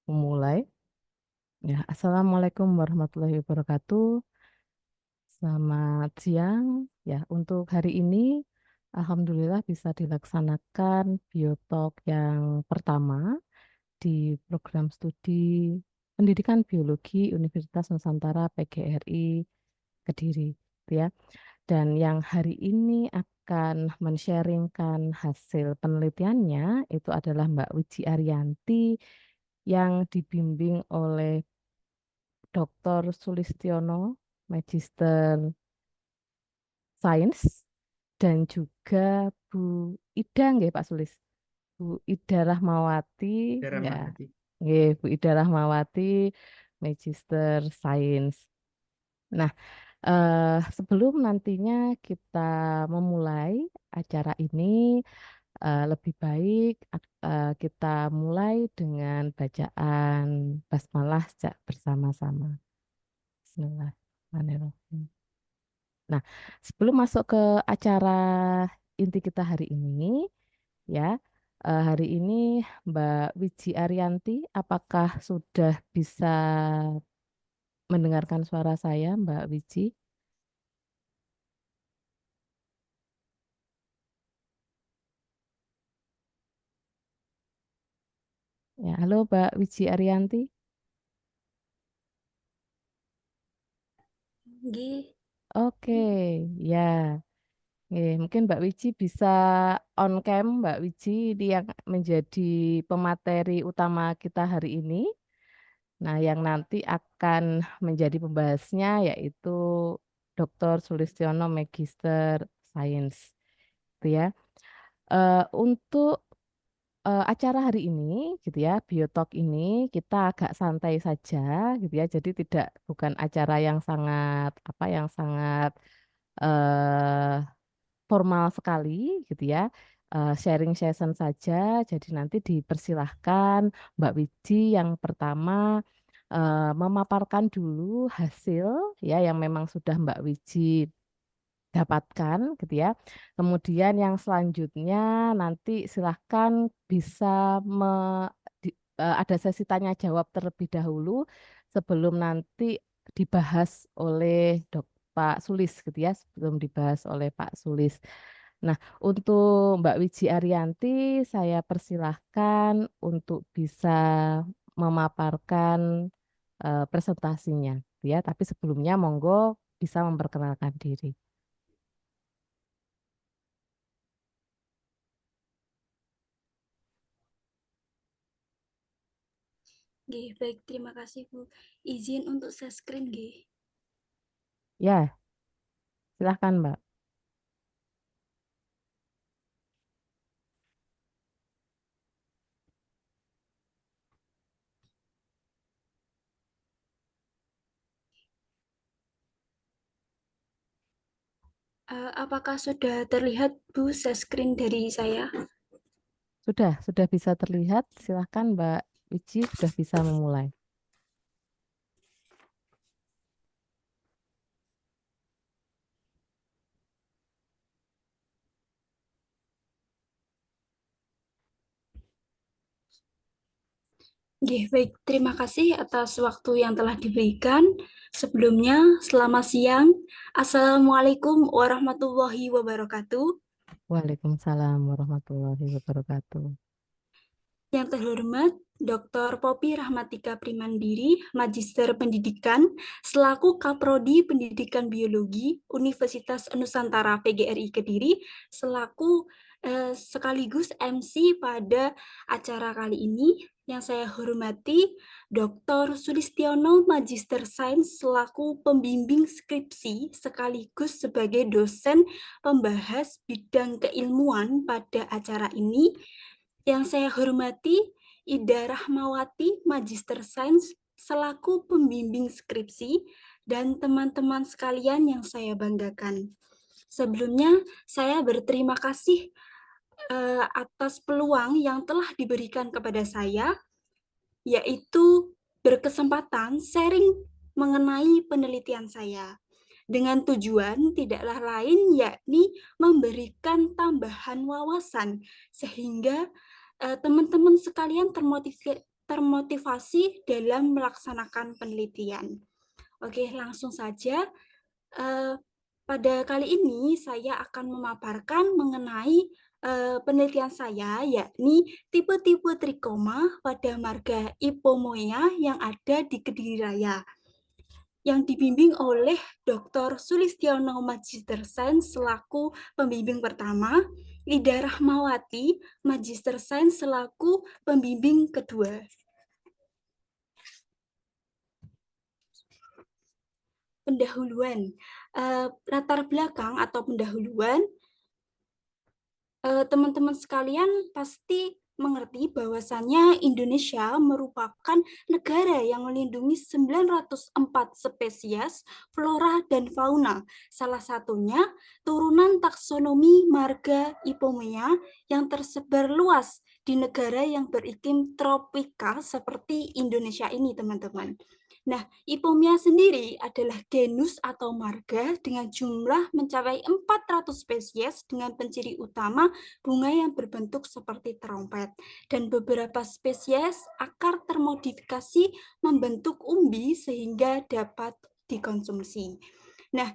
Memulai. Ya, Assalamualaikum warahmatullahi wabarakatuh. Selamat siang. Ya, untuk hari ini, Alhamdulillah bisa dilaksanakan biotalk yang pertama di program studi Pendidikan Biologi Universitas Nusantara PGRI Kediri, gitu ya. Dan yang hari ini akan men-sharingkan hasil penelitiannya itu adalah Mbak Wiji Arianti yang dibimbing oleh Dr. Sulistiono, Magister Sains, dan juga Bu Ida, nggih Pak Sulis. Bu Ida Rahmawati, ya, Rahmawati. nggih Bu Ida Rahmawati, Magister Sains. Nah, sebelum nantinya kita memulai acara ini, lebih baik kita mulai dengan bacaan basmalah bersama-sama. Bismillahirrahmanirrahim. Nah, sebelum masuk ke acara inti kita hari ini, ya, hari ini Mbak Wiji Arianti, apakah sudah bisa mendengarkan suara saya, Mbak Wiji? Ya, halo Mbak Wiji Arianti. Nggih, Oke, ya, mungkin Mbak Wiji bisa on cam, Mbak Wiji, ini yang menjadi pemateri utama kita hari ini. Nah, yang nanti akan menjadi pembahasnya yaitu Dr. Sulistiono Magister Sains, gitu ya. Untuk acara hari ini, gitu ya, Biotalk ini kita agak santai saja, gitu ya. Jadi bukan acara yang sangat yang sangat eh, formal sekali, gitu ya. Sharing session saja. Jadi nanti dipersilahkan Mbak Wiji yang pertama memaparkan dulu hasil ya yang memang sudah Mbak Wiji dapatkan, gitu ya. Kemudian yang selanjutnya nanti silahkan bisa ada sesi tanya jawab terlebih dahulu sebelum nanti dibahas oleh Pak Sulis, gitu ya, sebelum dibahas oleh Pak Sulis. Nah, untuk Mbak Wiji Arianti, saya persilahkan untuk bisa memaparkan presentasinya, gitu ya. Tapi sebelumnya monggo bisa memperkenalkan diri. nggih, baik, terima kasih Bu. Izin untuk share screen nggih. Ya, silahkan Mbak. Apakah sudah terlihat Bu share screen dari saya? Sudah bisa terlihat. Silahkan Mbak Wiji sudah bisa memulai. Nggih, baik, terima kasih atas waktu yang telah diberikan. Sebelumnya, selamat siang. Assalamualaikum warahmatullahi wabarakatuh. Waalaikumsalam warahmatullahi wabarakatuh. Yang terhormat Dr. Poppy Rahmatika Primandiri, Magister Pendidikan, selaku Kaprodi Pendidikan Biologi Universitas Nusantara PGRI Kediri, selaku sekaligus MC pada acara kali ini. Yang saya hormati Dr. Sulistiono Magister Sains selaku pembimbing skripsi sekaligus sebagai dosen pembahas bidang keilmuan pada acara ini. Yang saya hormati Ida Rahmawati, Magister Sains, selaku pembimbing skripsi, dan teman-teman sekalian yang saya banggakan. Sebelumnya, saya berterima kasih atas peluang yang telah diberikan kepada saya, yaitu berkesempatan sharing mengenai penelitian saya. Dengan tujuan tidaklah lain yakni memberikan tambahan wawasan sehingga teman-teman sekalian termotivasi dalam melaksanakan penelitian. Oke, langsung saja. Pada kali ini saya akan memaparkan mengenai penelitian saya, yakni tipe-tipe trikoma pada marga Ipomoea yang ada di Kediri Raya, yang dibimbing oleh Dr. Sulistiono Magister Sains selaku pembimbing pertama, Ida Rahmawati Magister Sains selaku pembimbing kedua. Pendahuluan, latar belakang atau pendahuluan, teman-teman sekalian pasti mengerti bahwasannya Indonesia merupakan negara yang melindungi 904 spesies flora dan fauna. Salah satunya turunan taksonomi marga Ipomea yang tersebar luas di negara yang beriklim tropika seperti Indonesia ini, teman-teman. Nah, Ipomea sendiri adalah genus atau marga dengan jumlah mencapai 400 spesies dengan penciri utama bunga yang berbentuk seperti trompet. Dan beberapa spesies akar termodifikasi membentuk umbi sehingga dapat dikonsumsi. Nah,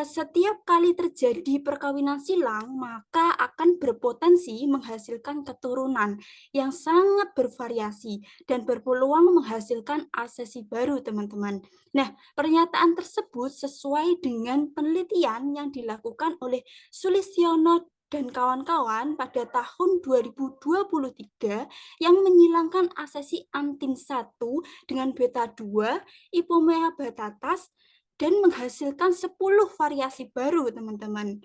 setiap kali terjadi perkawinan silang, maka akan berpotensi menghasilkan keturunan yang sangat bervariasi dan berpeluang menghasilkan asesi baru, teman-teman. Nah, pernyataan tersebut sesuai dengan penelitian yang dilakukan oleh Sulistiono dan kawan-kawan pada tahun 2023 yang menyilangkan asesi antin 1 dengan beta 2, Ipomea batatas, dan menghasilkan 10 variasi baru, teman-teman.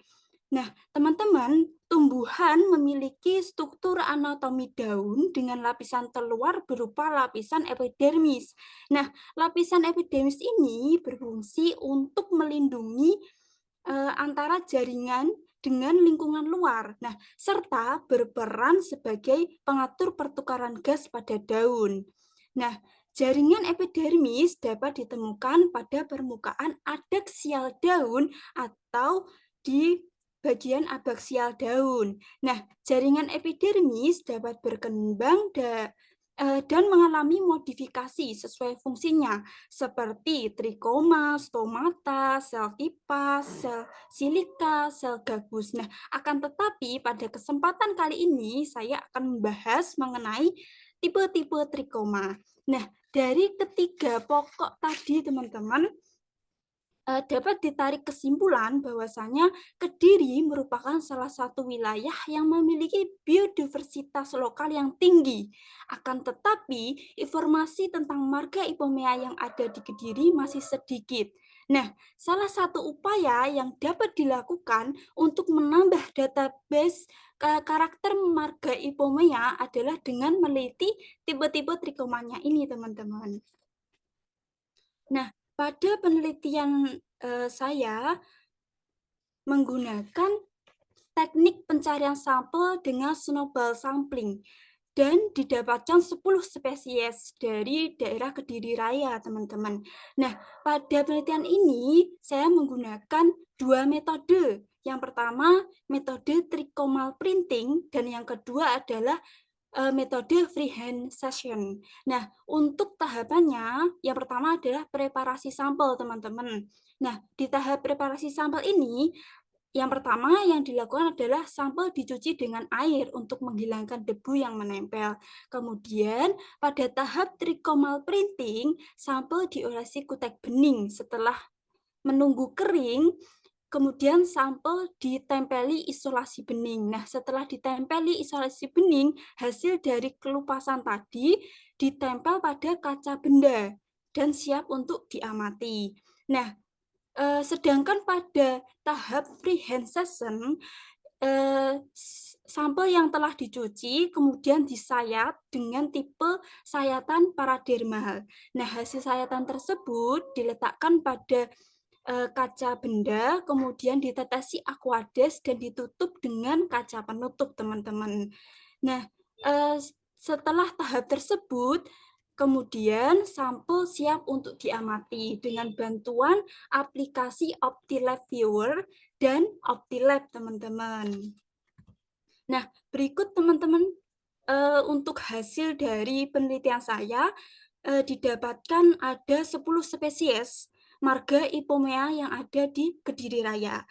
Nah, teman-teman, tumbuhan memiliki struktur anatomi daun dengan lapisan terluar berupa lapisan epidermis. Nah, lapisan epidermis ini berfungsi untuk melindungi antara jaringan dengan lingkungan luar. Nah, serta berperan sebagai pengatur pertukaran gas pada daun. Nah, jaringan epidermis dapat ditemukan pada permukaan adaksial daun atau di bagian abaksial daun. Nah, jaringan epidermis dapat berkembang dan mengalami modifikasi sesuai fungsinya, seperti trikoma, stomata, sel kipas, sel silika, sel gabus. Nah, akan tetapi pada kesempatan kali ini saya akan membahas mengenai tipe-tipe trikoma. Nah, dari ketiga pokok tadi, teman-teman, dapat ditarik kesimpulan bahwasanya Kediri merupakan salah satu wilayah yang memiliki biodiversitas lokal yang tinggi. Akan tetapi, informasi tentang marga Ipomea yang ada di Kediri masih sedikit. Nah, salah satu upaya yang dapat dilakukan untuk menambah database karakter marga Ipomea adalah dengan meneliti tipe-tipe trikomanya ini, teman-teman. Nah, pada penelitian saya menggunakan teknik pencarian sampel dengan snowball sampling dan didapatkan 10 spesies dari daerah Kediri Raya, teman-teman. Nah, pada penelitian ini saya menggunakan dua metode. Yang pertama, metode trichomal printing, dan yang kedua adalah metode freehand session. Nah, untuk tahapannya, yang pertama adalah preparasi sampel, teman-teman. Nah, di tahap preparasi sampel ini, yang pertama yang dilakukan adalah sampel dicuci dengan air untuk menghilangkan debu yang menempel. Kemudian, pada tahap trichomal printing, sampel diolesi kutek bening. Setelah menunggu kering, kemudian sampel ditempeli isolasi bening. Nah, setelah ditempeli isolasi bening, hasil dari kelupasan tadi ditempel pada kaca benda dan siap untuk diamati. Nah, sedangkan pada tahap freehand session, sampel yang telah dicuci kemudian disayat dengan tipe sayatan paradermal. Nah, hasil sayatan tersebut diletakkan pada kaca benda, kemudian ditetesi aquades dan ditutup dengan kaca penutup, teman-teman. Nah, setelah tahap tersebut, kemudian sampel siap untuk diamati dengan bantuan aplikasi OptiLab Viewer dan OptiLab, teman-teman. Nah, berikut teman-teman Untuk hasil dari penelitian saya, didapatkan ada 10 spesies marga Ipomea yang ada di Kediri Raya.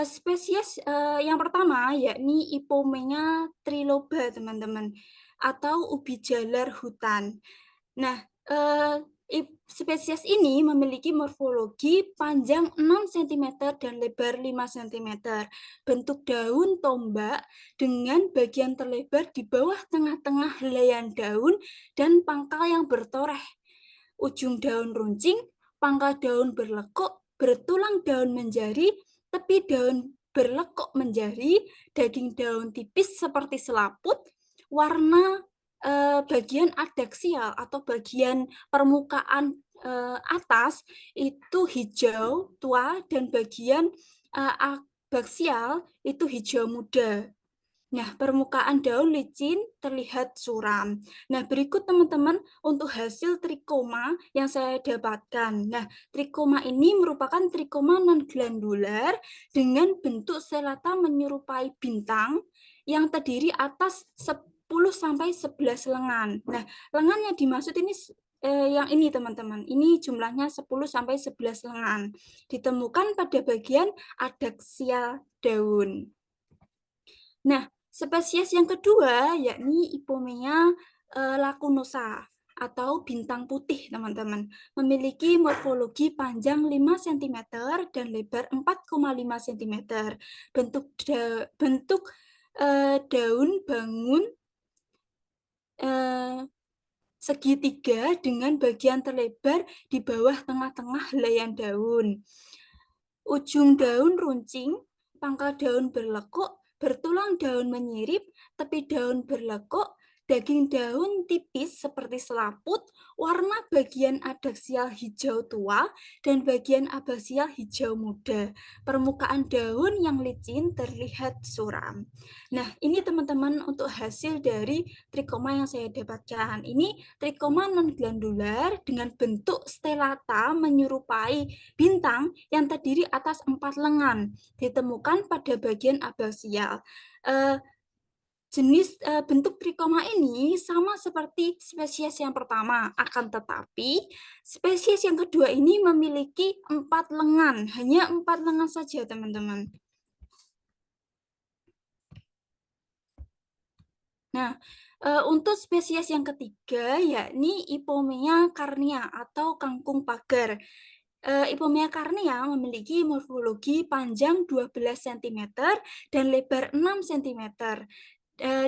Spesies yang pertama yakni Ipomea triloba, teman-teman, atau ubi jalar hutan. Nah, spesies ini memiliki morfologi panjang 6 cm dan lebar 5 cm. Bentuk daun tombak dengan bagian terlebar di bawah tengah-tengah helaian daun dan pangkal yang bertoreh. Ujung daun runcing, pangkal daun berlekuk, bertulang daun menjari, tepi daun berlekuk menjari, daging daun tipis seperti selaput, warna bagian adaksial atau bagian permukaan atas itu hijau tua dan bagian abaksial itu hijau muda. Nah, permukaan daun licin terlihat suram. Nah, berikut teman-teman untuk hasil trikoma yang saya dapatkan. Nah, trikoma ini merupakan trikoma non-glandular dengan bentuk selata menyerupai bintang yang terdiri atas 10-11 lengan. Nah, lengan yang dimaksud ini yang ini teman-teman. Ini jumlahnya 10-11 lengan. Ditemukan pada bagian adaksial daun. Nah, spesies yang kedua yakni Ipomea lacunosa atau bintang putih, teman-teman. Memiliki morfologi panjang 5 cm dan lebar 4,5 cm. Bentuk daun bangun segitiga dengan bagian terlebar di bawah tengah-tengah helaian daun. Ujung daun runcing, pangkal daun berlekuk, bertulang daun menyirip, tepi daun berlekuk, daging daun tipis seperti selaput, warna bagian adaksial hijau tua, dan bagian abaksial hijau muda. Permukaan daun yang licin terlihat suram. Nah, ini teman-teman untuk hasil dari trikoma yang saya dapatkan. Ini trikoma non-glandular dengan bentuk stelata menyerupai bintang yang terdiri atas 4 lengan, ditemukan pada bagian abaksial. Jenis bentuk trikoma ini sama seperti spesies yang pertama, akan tetapi spesies yang kedua ini memiliki 4 lengan, hanya 4 lengan saja, teman-teman. Nah, untuk spesies yang ketiga yakni Ipomea carnea atau kangkung pagar. Ipomea carnea memiliki morfologi panjang 12 cm dan lebar 6 cm.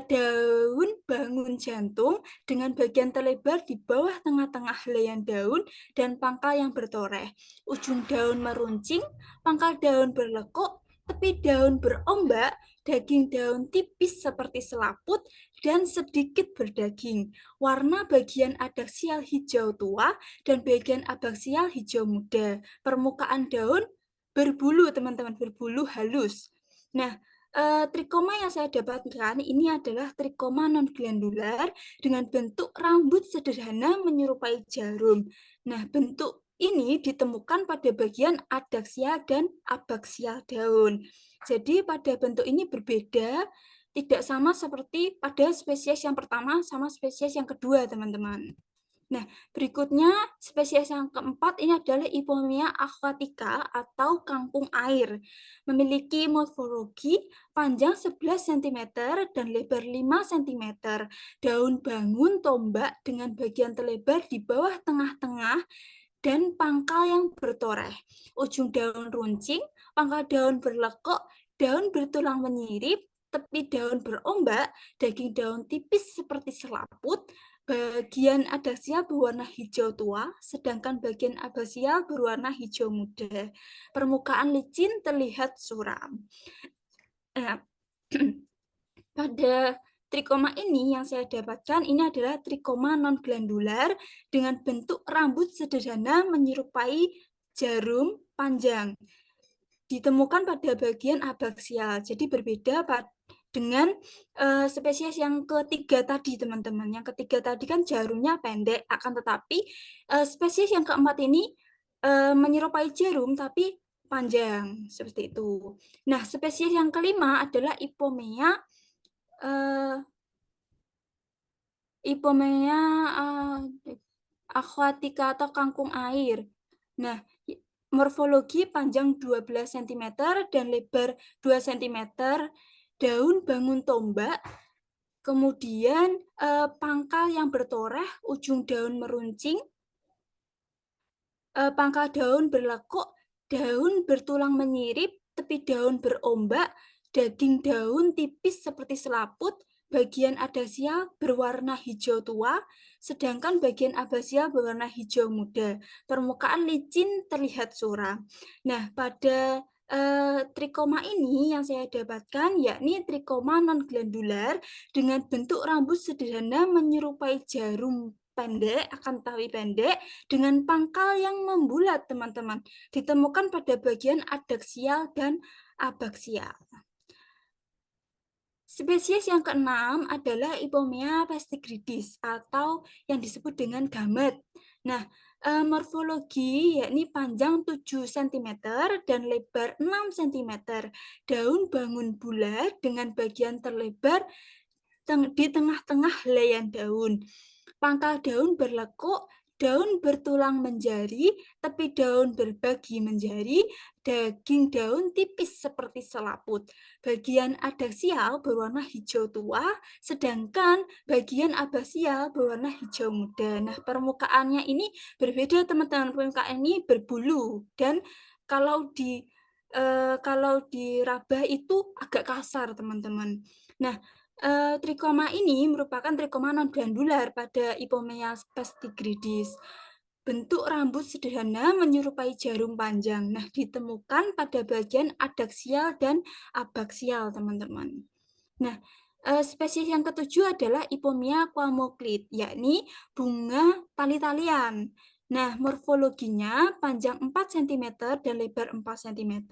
Daun bangun jantung dengan bagian terlebar di bawah tengah-tengah helaian daun dan pangkal yang bertoreh. Ujung daun meruncing, pangkal daun berlekuk, tepi daun berombak, daging daun tipis seperti selaput, dan sedikit berdaging. Warna bagian adaksial hijau tua dan bagian abaksial hijau muda. Permukaan daun berbulu, teman-teman, berbulu halus. Nah, trikoma yang saya dapatkan ini adalah trikoma non-glandular dengan bentuk rambut sederhana menyerupai jarum. Nah, bentuk ini ditemukan pada bagian adaksial dan abaksial daun. Jadi pada bentuk ini berbeda, tidak sama seperti pada spesies yang pertama sama spesies yang kedua, teman-teman. Nah, berikutnya spesies yang keempat ini adalah Ipomea aquatica atau kangkung air. Memiliki morfologi panjang 11 cm dan lebar 5 cm. Daun bangun tombak dengan bagian terlebar di bawah tengah-tengah dan pangkal yang bertoreh. Ujung daun runcing, pangkal daun berlekuk, daun bertulang menyirip, tepi daun berombak, daging daun tipis seperti selaput, bagian adaksial berwarna hijau tua, sedangkan bagian abaksial berwarna hijau muda. Permukaan licin terlihat suram. Pada trikoma ini yang saya dapatkan ini adalah trikoma non-glandular dengan bentuk rambut sederhana menyerupai jarum panjang. Ditemukan pada bagian abaksial, jadi berbeda dengan spesies yang ketiga tadi, teman-teman. Yang ketiga tadi kan jarumnya pendek, akan tetapi spesies yang keempat ini menyerupai jarum tapi panjang, seperti itu. Nah, spesies yang kelima adalah Ipomea Ipomea aquatica atau kangkung air. Nah, morfologi panjang 12 sentimeter dan lebar 2 sentimeter, daun bangun tombak, kemudian pangkal yang bertoreh, ujung daun meruncing, pangkal daun berlekuk, daun bertulang menyirip, tepi daun berombak, daging daun tipis seperti selaput, bagian adasial berwarna hijau tua, sedangkan bagian abasial berwarna hijau muda. Permukaan licin terlihat suram. Nah, pada trikoma ini yang saya dapatkan yakni trikoma non-glandular dengan bentuk rambut sederhana menyerupai jarum pendek, akan tawi pendek, dengan pangkal yang membulat, teman-teman. Ditemukan pada bagian adaksial dan abaksial. Spesies yang keenam adalah Ipomea pestigridis atau yang disebut dengan gamet. Nah, morfologi yakni panjang 7 cm dan lebar 6 cm. Daun bangun bulat dengan bagian terlebar di tengah-tengah helaian daun. Pangkal daun berlekuk, daun bertulang menjari, tepi daun berbagi menjari, daging daun tipis seperti selaput. Bagian adaksial berwarna hijau tua, sedangkan bagian abasial berwarna hijau muda. Nah, permukaannya ini berbeda, teman-teman. Permukaan ini berbulu dan kalau kalau diraba itu agak kasar, teman-teman. Nah, trikoma ini merupakan trikoma non-glandular pada Ipomea pestigridis. Bentuk rambut sederhana menyerupai jarum panjang. Nah, ditemukan pada bagian adaksial dan abaksial, teman-teman. Nah, spesies yang ketujuh adalah Ipomea quamoclite, yakni bunga tali-talian. Nah, morfologinya panjang 4 cm dan lebar 4 cm,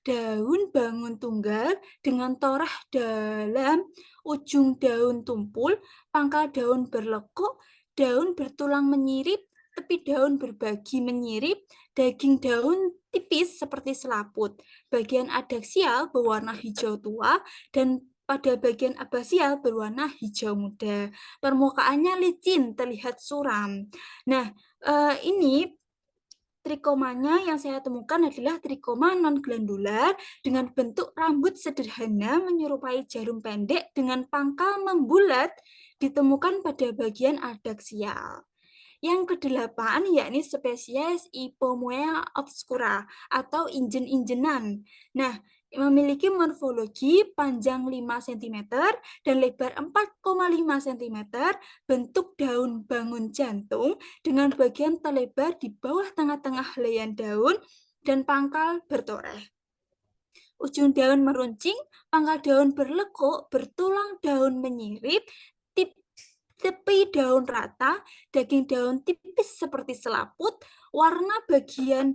daun bangun tunggal dengan toreh dalam, ujung daun tumpul, pangkal daun berlekuk, daun bertulang menyirip, tepi daun berbagi menyirip, daging daun tipis seperti selaput. Bagian adaksial berwarna hijau tua dan pada bagian abasial berwarna hijau muda. Permukaannya licin, terlihat suram. Nah, ini trikomanya yang saya temukan adalah trikoma non-glandular dengan bentuk rambut sederhana menyerupai jarum pendek dengan pangkal membulat, ditemukan pada bagian adaksial. Yang kedelapan yakni spesies Ipomea obscura atau injen-injenan. Nah, memiliki morfologi panjang 5 cm dan lebar 4,5 cm, bentuk daun bangun jantung dengan bagian terlebar di bawah tengah-tengah helaian daun dan pangkal bertoreh. Ujung daun meruncing, pangkal daun berlekuk, bertulang daun menyirip, tepi daun rata, daging daun tipis seperti selaput, warna bagian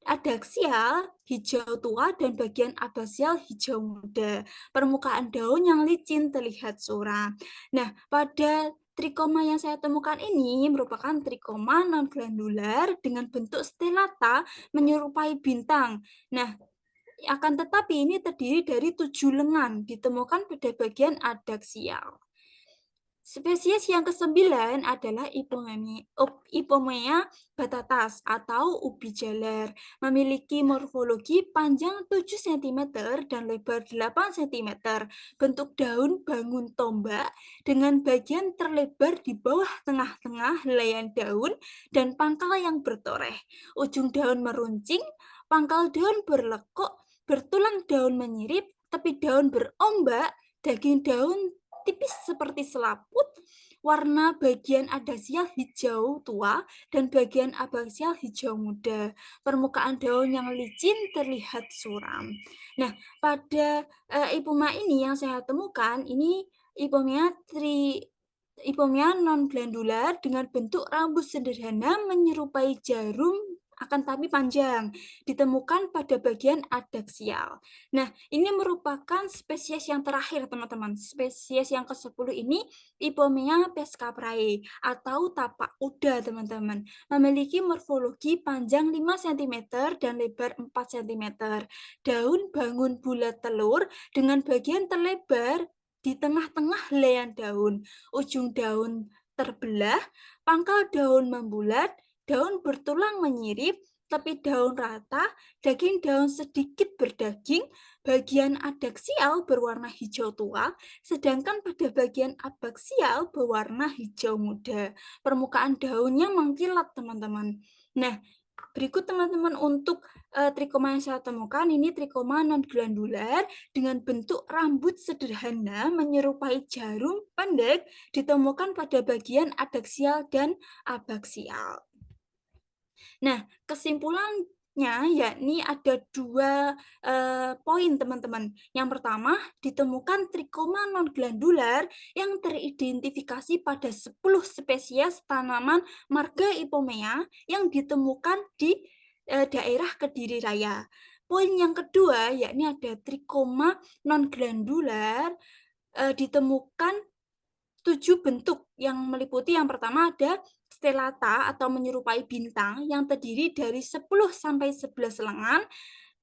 adaksial hijau tua dan bagian abasial hijau muda. Permukaan daun yang licin terlihat suram. Nah, pada trikoma yang saya temukan ini merupakan trikoma non-glandular dengan bentuk stelata menyerupai bintang. Nah, akan tetapi ini terdiri dari 7 lengan, ditemukan pada bagian adaksial. Spesies yang kesembilan adalah Ipomea batatas atau ubi jalar, memiliki morfologi panjang 7 cm dan lebar 8 cm, bentuk daun bangun tombak dengan bagian terlebar di bawah tengah-tengah helaian daun dan pangkal yang bertoreh, ujung daun meruncing, pangkal daun berlekuk, bertulang daun menyirip, tepi daun berombak, daging daun tipis seperti selaput, warna bagian adasial hijau tua dan bagian abaksial hijau muda. Permukaan daun yang licin terlihat suram. Nah, pada Ipoma ini yang saya temukan ini Ipomea Ipomea non-glandular dengan bentuk rambut sederhana menyerupai jarum akan tapi panjang, ditemukan pada bagian adaksial. Nah, ini merupakan spesies yang terakhir, teman-teman. Spesies yang ke-10 ini Ipomea pescaprae atau tapak kuda, teman-teman. Memiliki morfologi panjang 5 cm dan lebar 4 cm. Daun bangun bulat telur dengan bagian terlebar di tengah-tengah helaian daun. Ujung daun terbelah, pangkal daun membulat, daun bertulang menyirip, tepi daun rata, daging daun sedikit berdaging, bagian adaksial berwarna hijau tua, sedangkan pada bagian abaksial berwarna hijau muda. Permukaan daunnya mengkilat, teman-teman. Nah, berikut teman-teman untuk trikoma yang saya temukan, ini trikoma non-glandular dengan bentuk rambut sederhana menyerupai jarum pendek ditemukan pada bagian adaksial dan abaksial. Nah, kesimpulannya yakni ada dua poin teman-teman. Yang pertama, ditemukan trikoma non-glandular yang teridentifikasi pada 10 spesies tanaman marga Ipomea yang ditemukan di daerah Kediri Raya. Poin yang kedua, yakni ada trikoma non-glandular ditemukan 7 bentuk yang meliputi yang pertama ada stelata atau menyerupai bintang yang terdiri dari 10 sampai 11 lengan,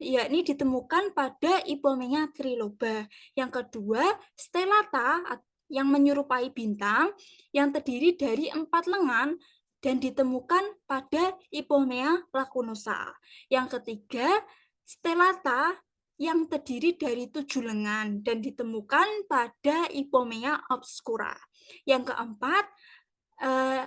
yakni ditemukan pada Ipomea triloba. Yang kedua, stelata yang menyerupai bintang yang terdiri dari 4 lengan dan ditemukan pada Ipomea lacunosa. Yang ketiga, stelata yang terdiri dari 7 lengan dan ditemukan pada Ipomea obscura. Yang keempat,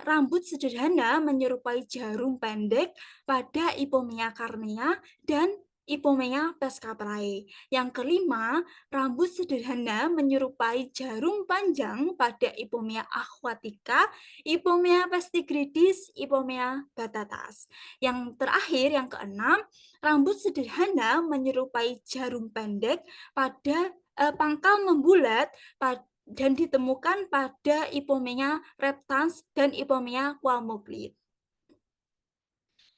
rambut sederhana menyerupai jarum pendek pada Ipomea carnea dan Ipomea pescaprae. Yang kelima, rambut sederhana menyerupai jarum panjang pada Ipomea aquatica, Ipomea pestigridis, Ipomea batatas. Yang terakhir, yang keenam, rambut sederhana menyerupai jarum pendek pada pangkal membulat dan ditemukan pada Ipomea reptans dan Ipomea qualmoglit.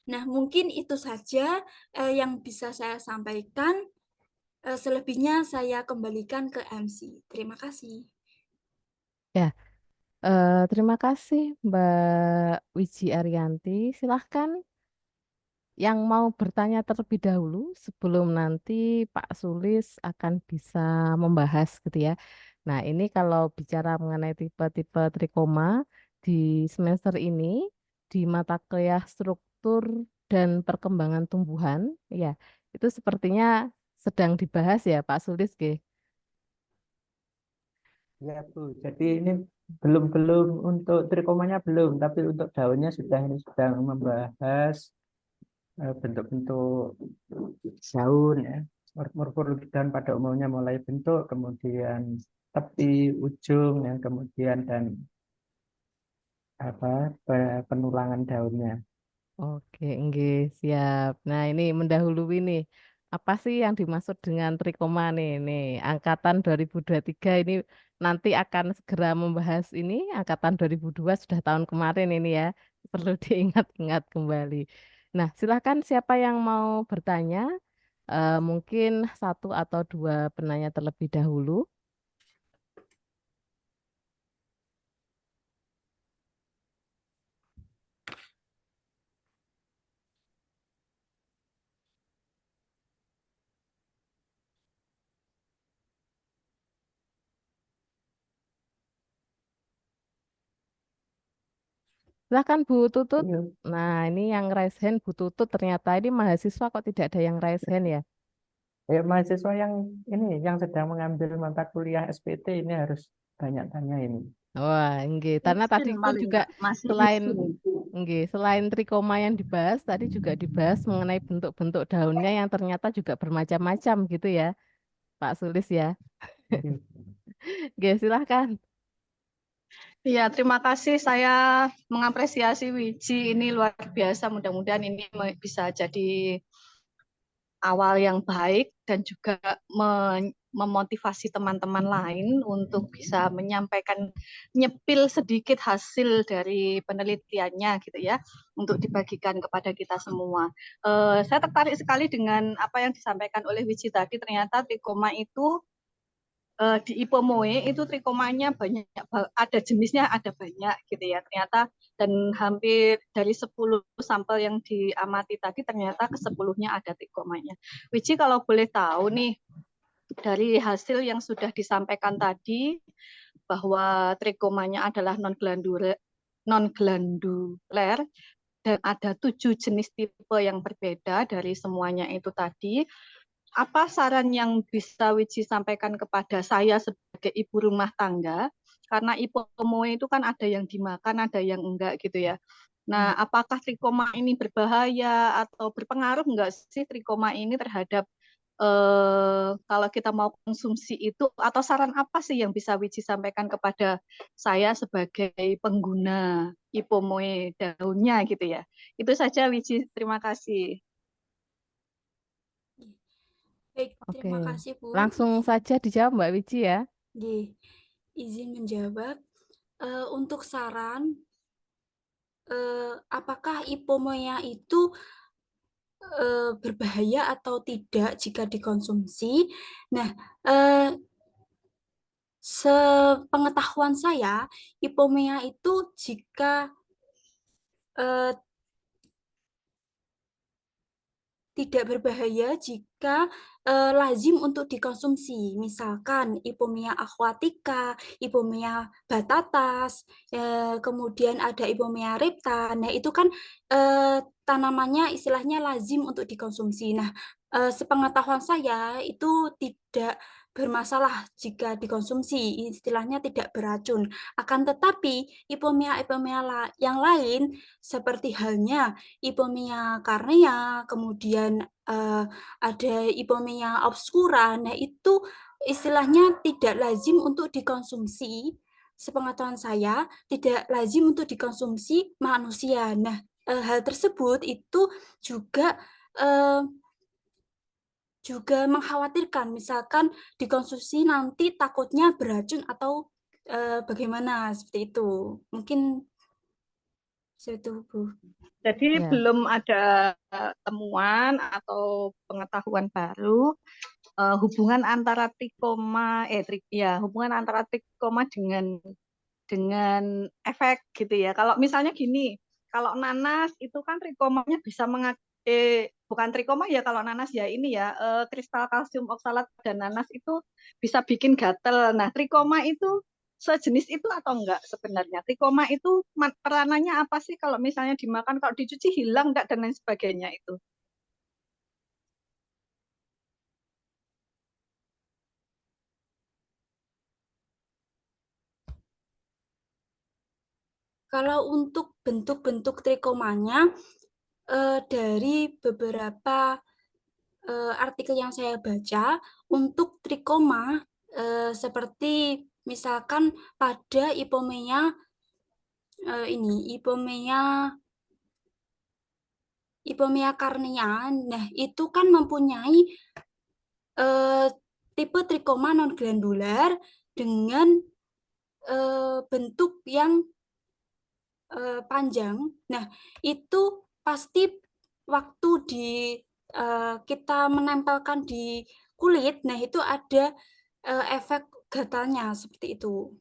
Nah, mungkin itu saja yang bisa saya sampaikan. Selebihnya saya kembalikan ke MC. Terima kasih. Ya, terima kasih Mbak Wiji Arianti. Silahkan yang mau bertanya terlebih dahulu sebelum nanti Pak Sulis akan bisa membahas gitu ya. Nah, ini kalau bicara mengenai tipe-tipe trikoma di semester ini di mata kuliah struktur dan perkembangan tumbuhan, ya, itu sepertinya sedang dibahas ya Pak Sulis, Ge. Ya, Bu. Jadi ini belum untuk trikomanya belum, tapi untuk daunnya sudah ini sedang membahas bentuk-bentuk daun ya. Morfologi daun pada umumnya mulai bentuk, kemudian tepi, ujung, yang kemudian dan apa penulangan daunnya. Oke, enggak, siap. Nah, ini mendahului nih. Apa sih yang dimaksud dengan trikoma nih? Nih, angkatan 2023 ini nanti akan segera membahas ini. Angkatan 2002 sudah tahun kemarin ini ya. Perlu diingat-ingat kembali. Nah, silakan siapa yang mau bertanya. Mungkin satu atau dua penanya terlebih dahulu. Silakan Bu Tutut. Iya. Nah, ini yang raise hand Bu Tutut. Ternyata ini mahasiswa kok tidak ada yang raise hand ya. Mahasiswa yang ini yang sedang mengambil mata kuliah SPT ini harus banyak tanya ini. Wah, enggak. Karena tadi Izin pun paling juga enggak masih selain izin. enggak, selain trikoma yang dibahas, tadi juga dibahas mengenai bentuk-bentuk daunnya yang ternyata juga bermacam-macam gitu ya, Pak Sulis ya. Iya. Oke, silahkan. Iya, terima kasih. Saya mengapresiasi Wiji ini luar biasa. Mudah-mudahan ini bisa jadi awal yang baik dan juga memotivasi teman-teman lain untuk bisa menyampaikan nyepil sedikit hasil dari penelitiannya gitu ya untuk dibagikan kepada kita semua. Saya tertarik sekali dengan apa yang disampaikan oleh Wiji tadi. Ternyata trikoma itu di Ipomoe itu trikomanya banyak, ada jenisnya ada banyak gitu ya ternyata, dan hampir dari 10 sampel yang diamati tadi ternyata ke 10-nya ada trikomanya. Wiji kalau boleh tahu nih, dari hasil yang sudah disampaikan tadi bahwa trikomanya adalah non-glanduler dan ada 7 jenis tipe yang berbeda dari semuanya itu tadi. Apa saran yang bisa Wiji sampaikan kepada saya sebagai ibu rumah tangga? Karena ipomoe itu kan ada yang dimakan, ada yang enggak gitu ya. Nah, apakah trikoma ini berbahaya atau berpengaruh enggak sih trikoma ini terhadap kalau kita mau konsumsi itu, atau saran apa sih yang bisa Wiji sampaikan kepada saya sebagai pengguna ipomoe daunnya gitu ya. Itu saja Wiji, terima kasih. Baik, Oke, terima kasih Bu. langsung saja dijawab Mbak Wiji ya. Izin menjawab. Untuk saran, apakah ipomoea itu berbahaya atau tidak jika dikonsumsi? Nah, sepengetahuan saya, ipomea itu jika tidak berbahaya jika lazim untuk dikonsumsi. Misalkan Ipomea aquatica, Ipomea batatas, kemudian ada Ipomea ripta. Nah, itu kan tanamannya istilahnya lazim untuk dikonsumsi. Nah, sepengetahuan saya itu tidak bermasalah jika dikonsumsi, istilahnya tidak beracun. Akan tetapi Ipomea yang lain seperti halnya Ipomea carnea, kemudian ada Ipomea obscura. Nah, itu istilahnya tidak lazim untuk dikonsumsi. Sepengetahuan saya, tidak lazim untuk dikonsumsi manusia. Nah, hal tersebut itu juga mengkhawatirkan, misalkan dikonsumsi nanti takutnya beracun atau bagaimana seperti itu. Mungkin seperti itu, Bu. Jadi Ya. belum ada temuan atau pengetahuan baru hubungan antara trikoma hubungan antara trikoma dengan efek gitu ya. Kalau misalnya gini, kalau nanas itu kan trikomanya bisa bukan trikoma ya, kalau nanas ya ini ya kristal kalsium oksalat dan nanas itu bisa bikin gatel. Nah, trikoma itu sejenis itu atau enggak sebenarnya? Trikoma itu peranannya apa sih kalau misalnya dimakan, kalau dicuci hilang enggak dan lain sebagainya itu? Kalau untuk bentuk-bentuk trikomanya, dari beberapa artikel yang saya baca, untuk trikoma seperti misalkan pada Ipomea Ipomea carnea, nah itu kan mempunyai tipe trikoma non glandular dengan bentuk yang panjang. Nah, itu pasti waktu kita menempelkan di kulit, nah itu ada efek gatalnya seperti itu.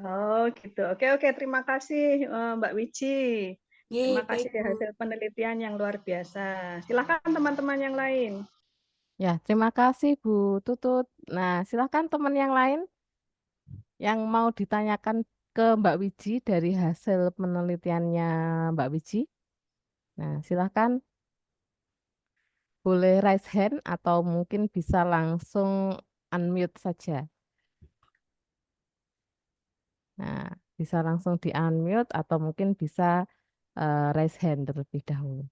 Oh gitu. Oke, terima kasih Mbak Wiji. Terima kasih Baik, Bu. hasil penelitian yang luar biasa. Silakan teman-teman yang lain. Ya, terima kasih Bu Tutut. Nah, silahkan teman yang lain yang mau ditanyakan ke Mbak Wiji dari hasil penelitiannya Mbak Wiji. Nah, silahkan boleh raise hand atau mungkin bisa langsung unmute saja. Nah, bisa langsung di-unmute atau mungkin bisa raise hand terlebih dahulu.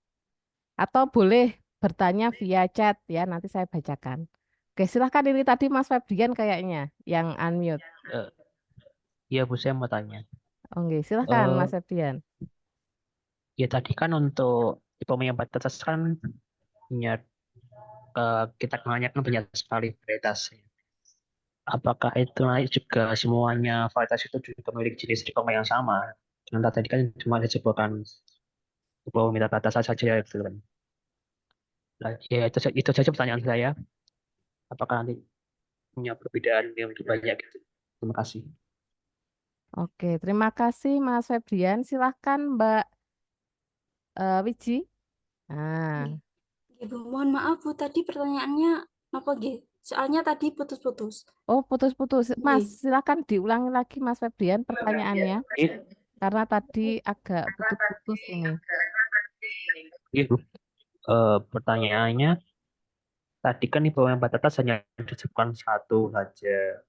Atau boleh bertanya via chat ya, nanti saya bacakan. Oke, silahkan ini tadi Mas Febrian kayaknya yang unmute. Iya Bu, saya mau tanya. Oke, silahkan Eh, Mas Febrian. Ya tadi kan untuk Ipomea batatas kan punya kita kenalnya kan banyak sekali varietas. Apakah itu nanti juga semuanya varietas itu juga memiliki jenis Ipomea yang sama? Karena tadi kan cuma disebutkan Ipomea batatas saja gitu kan. Nah, ya itu saja pertanyaan saya. Apakah nanti punya perbedaan yang lebih banyak gitu? Terima kasih. Oke, terima kasih Mas Febrian. Silahkan Mbak Wiji. Nah, Bu, mohon maaf Bu, tadi pertanyaannya Apa nggih? Soalnya tadi putus-putus. Oh, putus-putus. Mas, Nggih. silakan diulangi lagi Mas Febrian pertanyaannya, Ini, karena tadi agak putus-putus ini. Bu. Pertanyaannya, tadi kan di bawah batas hanya disebutkan satu saja.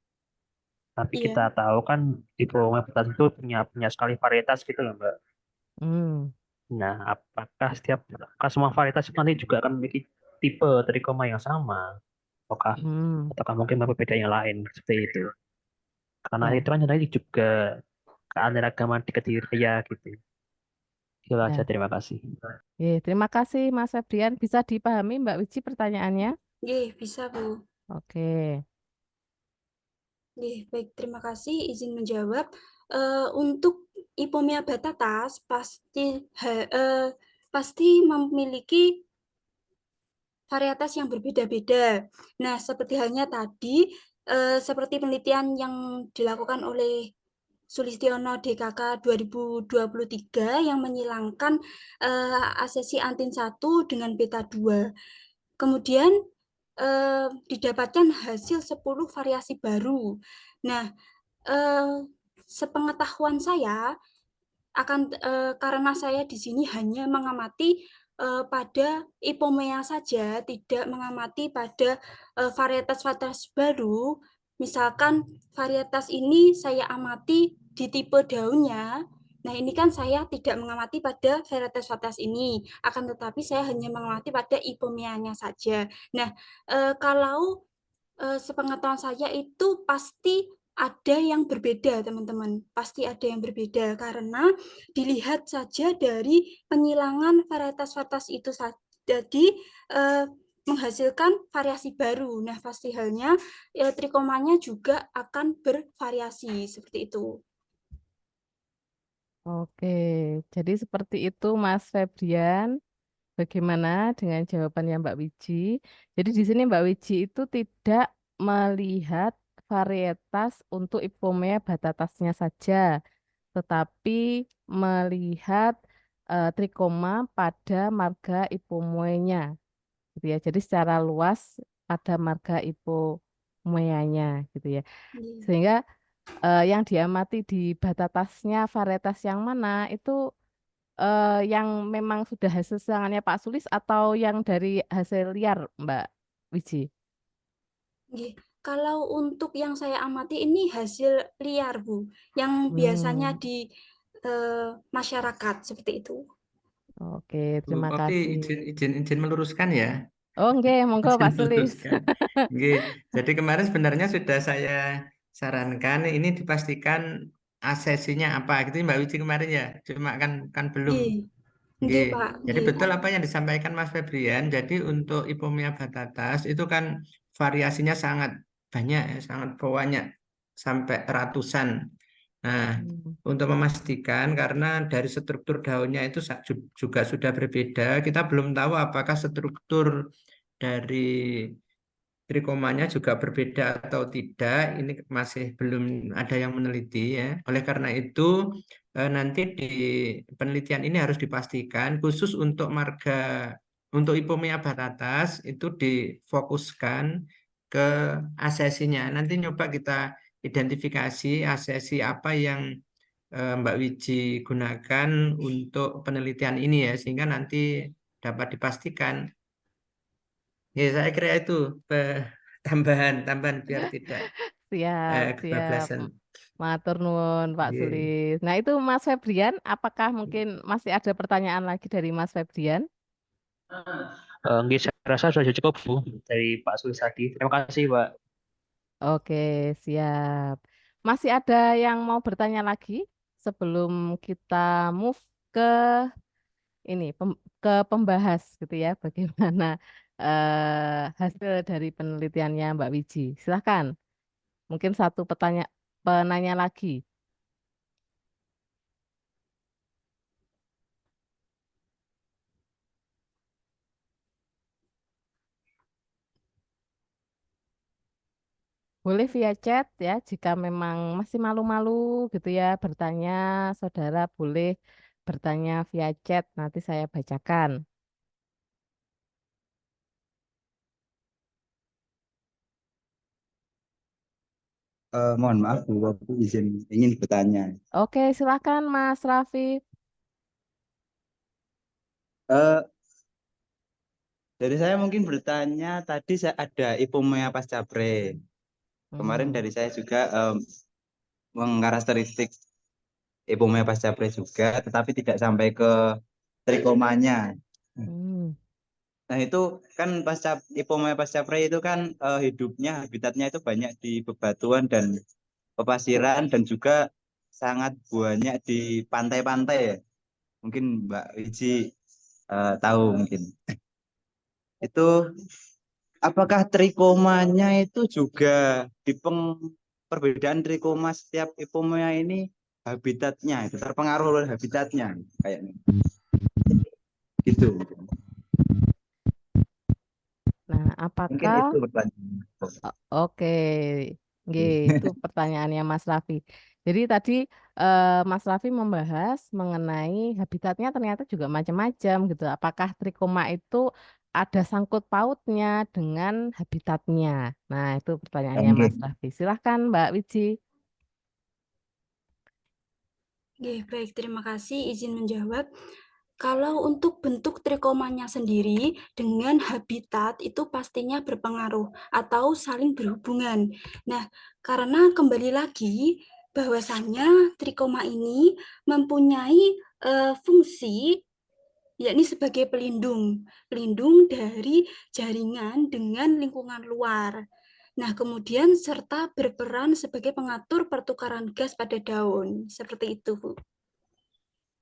Tapi Iya. kita tahu kan di bawah batas itu punya sekali varietas gitu loh, Mbak. Hmm. Nah, apakah semua varietas itu nanti juga akan memiliki tipe trikoma yang sama? Apakah Hmm. ataukah mungkin berbeda yang lain seperti itu? Karena Ya, itu kan nanti juga keanekaragaman di Kediri gitu. Itu aja, ya. terima kasih. Terima kasih Mas Febrian. Bisa dipahami Mbak Wiji pertanyaannya? Nggih, bisa, Bu. Oke. Nggih, baik, terima kasih izin menjawab. Untuk Ipomea batatas pasti memiliki varietas yang berbeda-beda. Nah, seperti halnya tadi, seperti penelitian yang dilakukan oleh Sulistiono DKK 2023 yang menyilangkan asesi antin 1 dengan beta 2. Kemudian didapatkan hasil 10 variasi baru. Nah, sepengetahuan saya karena saya di sini hanya mengamati pada Ipomea saja, tidak mengamati pada varietas-varietas baru. Misalkan varietas ini saya amati di tipe daunnya. Nah, ini kan saya tidak mengamati pada varietas-varietas ini, akan tetapi saya hanya mengamati pada Ipomeanya saja. Nah, kalau sepengetahuan saya itu pasti ada yang berbeda, teman-teman. Pasti ada yang berbeda karena dilihat saja dari penyilangan varietas-varietas itu jadi menghasilkan variasi baru. Nah, pasti halnya trikomanya juga akan bervariasi seperti itu. Oke. Jadi seperti itu Mas Febrian. Bagaimana dengan jawabannya Mbak Wiji? Jadi di sini Mbak Wiji itu tidak melihat varietas untuk Ipomea batatasnya saja, tetapi melihat trikoma pada marga Ipomoenya, gitu ya. Jadi secara luas pada marga Ipomoeanya, gitu ya. Sehingga yang diamati di batatasnya varietas yang mana itu yang memang sudah hasil silangannya Pak Sulis atau yang dari hasil liar, Mbak Wiji? Nggih. Kalau untuk yang saya amati ini hasil liar, Bu, yang biasanya Hmm, di masyarakat seperti itu. oke, Bu, terima Oke, kasih. izin meluruskan ya. Oh, enggak, monggo Izin Pak Sulis. meluruskan. Nggih. Jadi kemarin sebenarnya sudah saya sarankan ini dipastikan asesinya apa gitu Mbak Wici kemarin ya. Cuma kan belum. Nggih. Nggih, Nggih. Pak. Jadi Nggih. betul apa yang disampaikan Mas Febrian. Jadi untuk Ipomea batatas itu kan variasinya sangat banyak ya, sangat banyak sampai ratusan. Nah, Hmm, untuk memastikan karena dari struktur daunnya itu juga sudah berbeda, kita belum tahu apakah struktur dari trikomanya juga berbeda atau tidak. Ini masih belum ada yang meneliti ya. Oleh karena itu nanti di penelitian ini harus dipastikan khusus untuk marga untuk Ipomea batatas itu difokuskan ke asesinya. Nanti nyoba kita identifikasi asesi apa yang Mbak Wiji gunakan untuk penelitian ini ya, sehingga nanti dapat dipastikan. Ya, saya kira itu tambahan biar tidak siap, siap. kebablasan. Matur nuwun Pak Iya. Sulis. Nah, itu Mas Febrian, apakah mungkin masih ada pertanyaan lagi dari Mas Febrian? Nggih, saya rasa sudah cukup, Bu, dari Pak Sulis tadi. Terima kasih, Pak. Oke, siap. Masih ada yang mau bertanya lagi sebelum kita move ke ini ke pembahas gitu ya, bagaimana hasil dari penelitiannya Mbak Wiji. Silahkan, mungkin satu penanya lagi. Boleh via chat ya, jika memang masih malu-malu gitu ya bertanya, saudara boleh bertanya via chat, nanti saya bacakan. Mohon maaf Bu, aku ingin bertanya. Oke, silakan Mas Raffi. Eh, dari saya mungkin bertanya tadi saya ada Ipomea Pascapre. Kemarin Hmm. dari saya juga mengkarakteristik Ipomea Pascapre juga, tetapi tidak sampai ke trikomanya. Hmm. Nah itu kan Ipomea Pascapre itu kan hidupnya, habitatnya itu banyak di bebatuan dan pepasiran dan juga sangat banyak di pantai-pantai ya. Mungkin Mbak Wiji tahu mungkin. Itu apakah trikomanya itu juga di perbedaan trikoma setiap ipomea ini habitatnya itu terpengaruh oleh habitatnya kayaknya gitu. Nah, Mungkin apakah itu pertanyaan. Oke, nggih, itu pertanyaannya Mas Raffi. Jadi tadi Mas Raffi membahas mengenai habitatnya ternyata juga macam-macam gitu. Apakah trikoma itu ada sangkut pautnya dengan habitatnya? Nah, itu pertanyaannya Oke. Mas Raffi. Silahkan Mbak Wiji. Oke, baik, terima kasih izin menjawab. Kalau untuk bentuk trikomanya sendiri dengan habitat itu pastinya berpengaruh atau saling berhubungan. Nah, karena kembali lagi bahwasannya trikoma ini mempunyai fungsi yakni sebagai pelindung dari jaringan dengan lingkungan luar. Nah, kemudian serta berperan sebagai pengatur pertukaran gas pada daun. Seperti itu, Bu.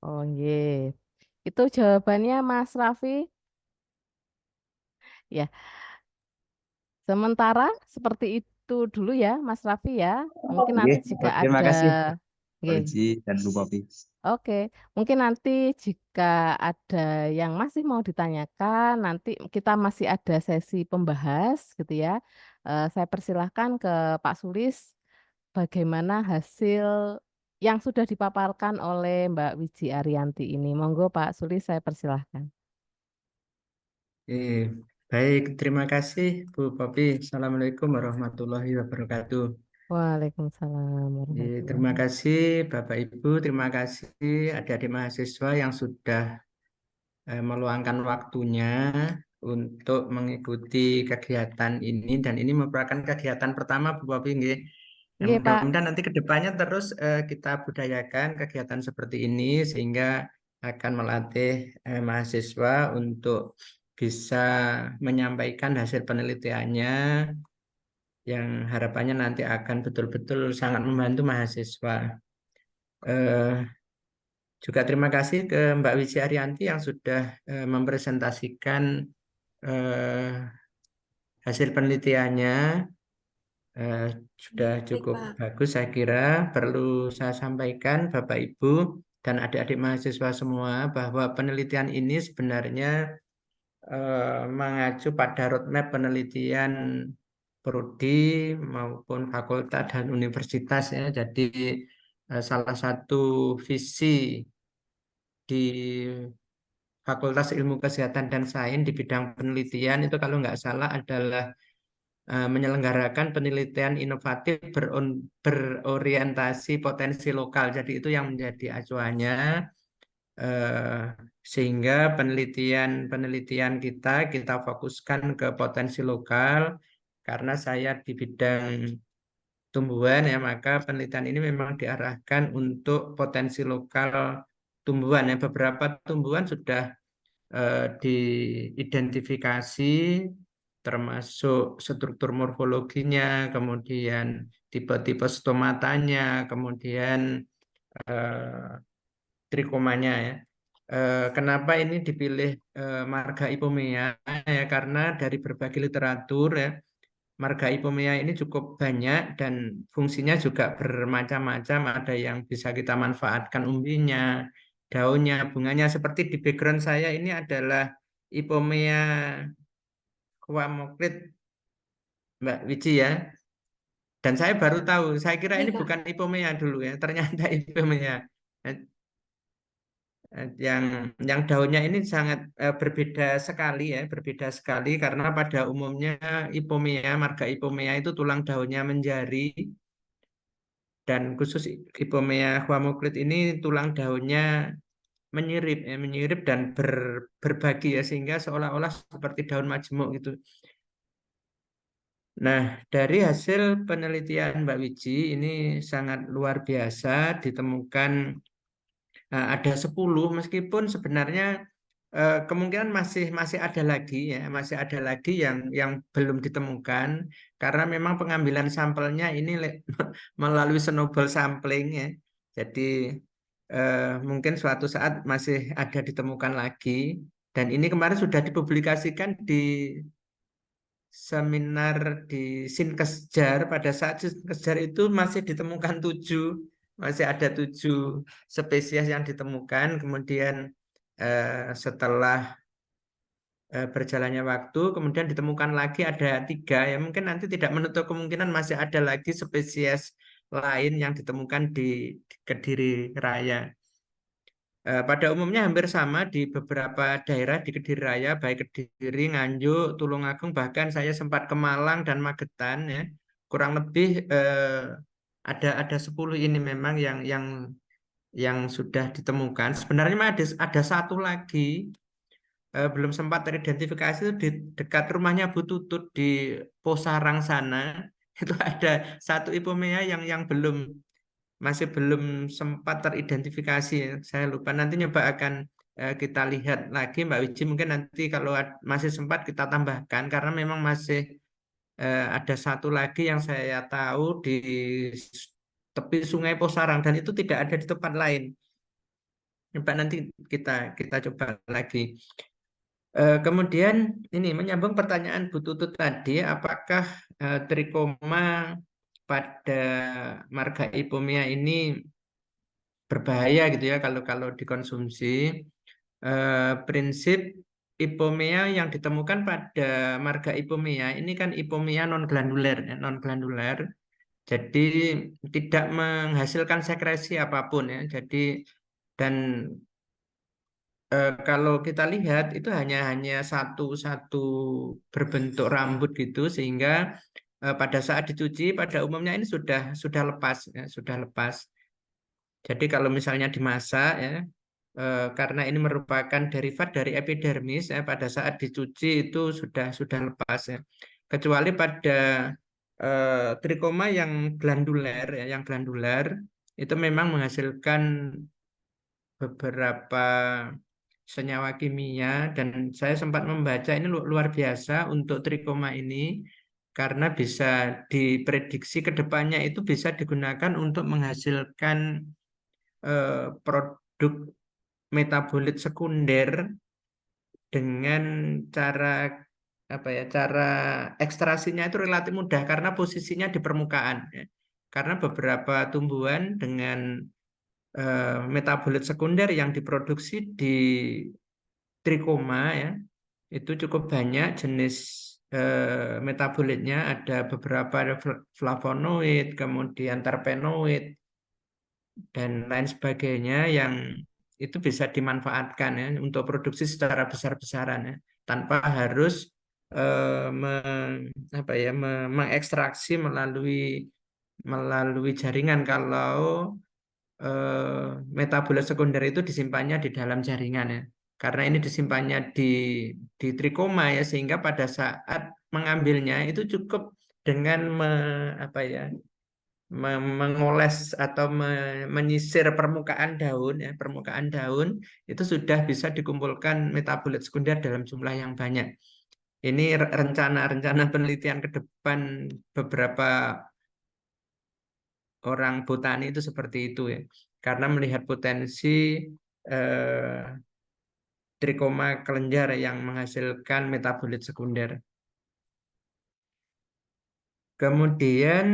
Oh, nggih. Itu jawabannya Mas Raffi. Ya, sementara seperti itu dulu ya Mas Raffi ya. Mungkin Oke, nanti jika terima ada kasih Pak nggih. Wiji dan Bu Popi. Oke, mungkin nanti jika ada yang masih mau ditanyakan, nanti kita masih ada sesi pembahas gitu ya. Saya persilahkan ke Pak Sulis bagaimana hasil yang sudah dipaparkan oleh Mbak Wiji Arianti ini. Monggo Pak Sulis, saya persilahkan. Baik, terima kasih Bu Popi. Assalamualaikum warahmatullahi wabarakatuh. Waalaikumsalam Terima warahmatullahi. kasih Bapak Ibu, terima kasih adik-adik mahasiswa yang sudah meluangkan waktunya untuk mengikuti kegiatan ini, dan ini merupakan kegiatan pertama Bu Popi nggih. Nah, Nggih, Pak. mudah-mudahan nanti ke depannya terus kita budayakan kegiatan seperti ini sehingga akan melatih mahasiswa untuk bisa menyampaikan hasil penelitiannya yang harapannya nanti akan betul-betul sangat membantu mahasiswa. Eh, Juga terima kasih ke Mbak Wiji Arianti yang sudah mempresentasikan eh, hasil penelitiannya. Eh, Sudah Baik, cukup Pak. bagus saya kira. Perlu saya sampaikan Bapak Ibu dan adik-adik mahasiswa semua bahwa penelitian ini sebenarnya mengacu pada roadmap penelitian prodi maupun fakultas dan universitas ya. Jadi salah satu visi di Fakultas Ilmu Kesehatan dan Sains di bidang penelitian itu kalau nggak salah adalah menyelenggarakan penelitian inovatif berorientasi potensi lokal. Jadi itu yang menjadi acuannya eh, sehingga penelitian kita fokuskan ke potensi lokal karena saya di bidang tumbuhan ya, maka penelitian ini memang diarahkan untuk potensi lokal tumbuhan ya. Beberapa tumbuhan sudah diidentifikasi termasuk struktur morfologinya, kemudian tipe-tipe stomatanya, kemudian eh, trikomanya ya. Kenapa ini dipilih marga ipomea ya, karena dari berbagai literatur ya marga ipomea ini cukup banyak dan fungsinya juga bermacam-macam. Ada yang bisa kita manfaatkan umbinya, daunnya, bunganya. Seperti di background saya ini adalah ipomea quamocrit Mbak Wiji ya. Dan saya baru tahu, saya kira Baik, ini Pak. bukan ipomea dulu ya, ternyata ipomea. Yang daunnya ini sangat berbeda sekali ya, berbeda sekali karena pada umumnya ipomea, marga ipomea itu tulang daunnya menjari, Dan khusus Ipomea huamoclit ini tulang daunnya menyirip dan berbagi ya, sehingga seolah-olah seperti daun majemuk gitu. Nah, dari hasil penelitian Mbak Wiji ini sangat luar biasa, ditemukan ada 10, meskipun sebenarnya kemungkinan masih ada lagi ya, masih ada lagi yang belum ditemukan karena memang pengambilan sampelnya ini melalui snowball sampling ya. Jadi mungkin suatu saat masih ada ditemukan lagi, dan ini kemarin sudah dipublikasikan di seminar di Sinkesjar. Pada saat Sinkesjar itu masih ditemukan 7, masih ada 7 spesies yang ditemukan. Kemudian setelah berjalannya waktu, kemudian ditemukan lagi ada 3 ya, mungkin nanti tidak menutup kemungkinan masih ada lagi spesies lain yang ditemukan di Kediri Raya. Pada umumnya hampir sama di beberapa daerah di Kediri Raya, baik Kediri, Nganjuk, Tulungagung, bahkan saya sempat ke Malang dan Magetan ya. Kurang lebih ada 10 ini memang yang sudah ditemukan. Sebenarnya ada 1 lagi belum sempat teridentifikasi, itu di dekat rumahnya Bu Tutut di Posarang sana. Itu ada 1 Ipomea yang masih belum sempat teridentifikasi. Saya lupa, nanti nyoba akan kita lihat lagi Mbak Wiji, mungkin nanti kalau masih sempat kita tambahkan, karena memang masih ada 1 lagi yang saya tahu di tepi Sungai Posarang, dan itu tidak ada di tempat lain. Coba nanti kita coba lagi. Kemudian ini menyambung pertanyaan Bu Tutut tadi, apakah trikoma pada marga Ipomea ini berbahaya gitu ya kalau dikonsumsi. Prinsip Ipomea yang ditemukan pada marga Ipomea ini kan Ipomea non glandular ya, non glandular. Jadi tidak menghasilkan sekresi apapun ya. Jadi dan kalau kita lihat itu hanya satu berbentuk rambut gitu, sehingga pada saat dicuci pada umumnya ini sudah lepas ya, sudah lepas. Jadi kalau misalnya dimasak ya, karena ini merupakan derivat dari epidermis ya, pada saat dicuci itu sudah lepas ya. Kecuali pada trikoma yang glandular ya, yang glandular itu memang menghasilkan beberapa senyawa kimia, dan saya sempat membaca ini luar biasa untuk trikoma ini karena bisa diprediksi ke depannya itu bisa digunakan untuk menghasilkan produk metabolit sekunder dengan cara cara ekstrasinya itu relatif mudah karena posisinya di permukaan ya. Karena beberapa tumbuhan dengan metabolit sekunder yang diproduksi di trikoma ya, itu cukup banyak jenis metabolitnya, ada beberapa flavonoid, kemudian terpenoid dan lain sebagainya yang itu bisa dimanfaatkan ya untuk produksi secara besar-besaran ya, tanpa harus mengekstraksi melalui jaringan. Kalau metabolit sekunder itu disimpannya di dalam jaringan ya, karena ini disimpannya di trikoma ya, sehingga pada saat mengambilnya itu cukup dengan mengoles atau menyisir permukaan daun ya, permukaan daun itu sudah bisa dikumpulkan metabolit sekunder dalam jumlah yang banyak. Ini rencana penelitian ke depan beberapa orang botani itu seperti itu ya, karena melihat potensi trikoma kelenjar yang menghasilkan metabolit sekunder. Kemudian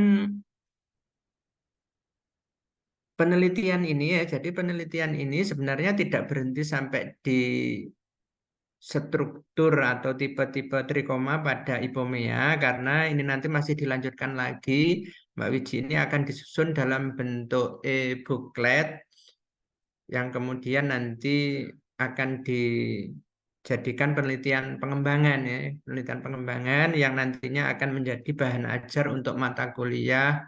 penelitian ini ya, jadi penelitian ini sebenarnya tidak berhenti sampai di struktur atau tipe-tipe trikoma pada Ipomea, karena ini nanti masih dilanjutkan lagi. Mbak Wiji, ini akan disusun dalam bentuk e-booklet yang kemudian nanti akan dijadikan penelitian pengembangan ya, penelitian pengembangan yang nantinya akan menjadi bahan ajar untuk mata kuliah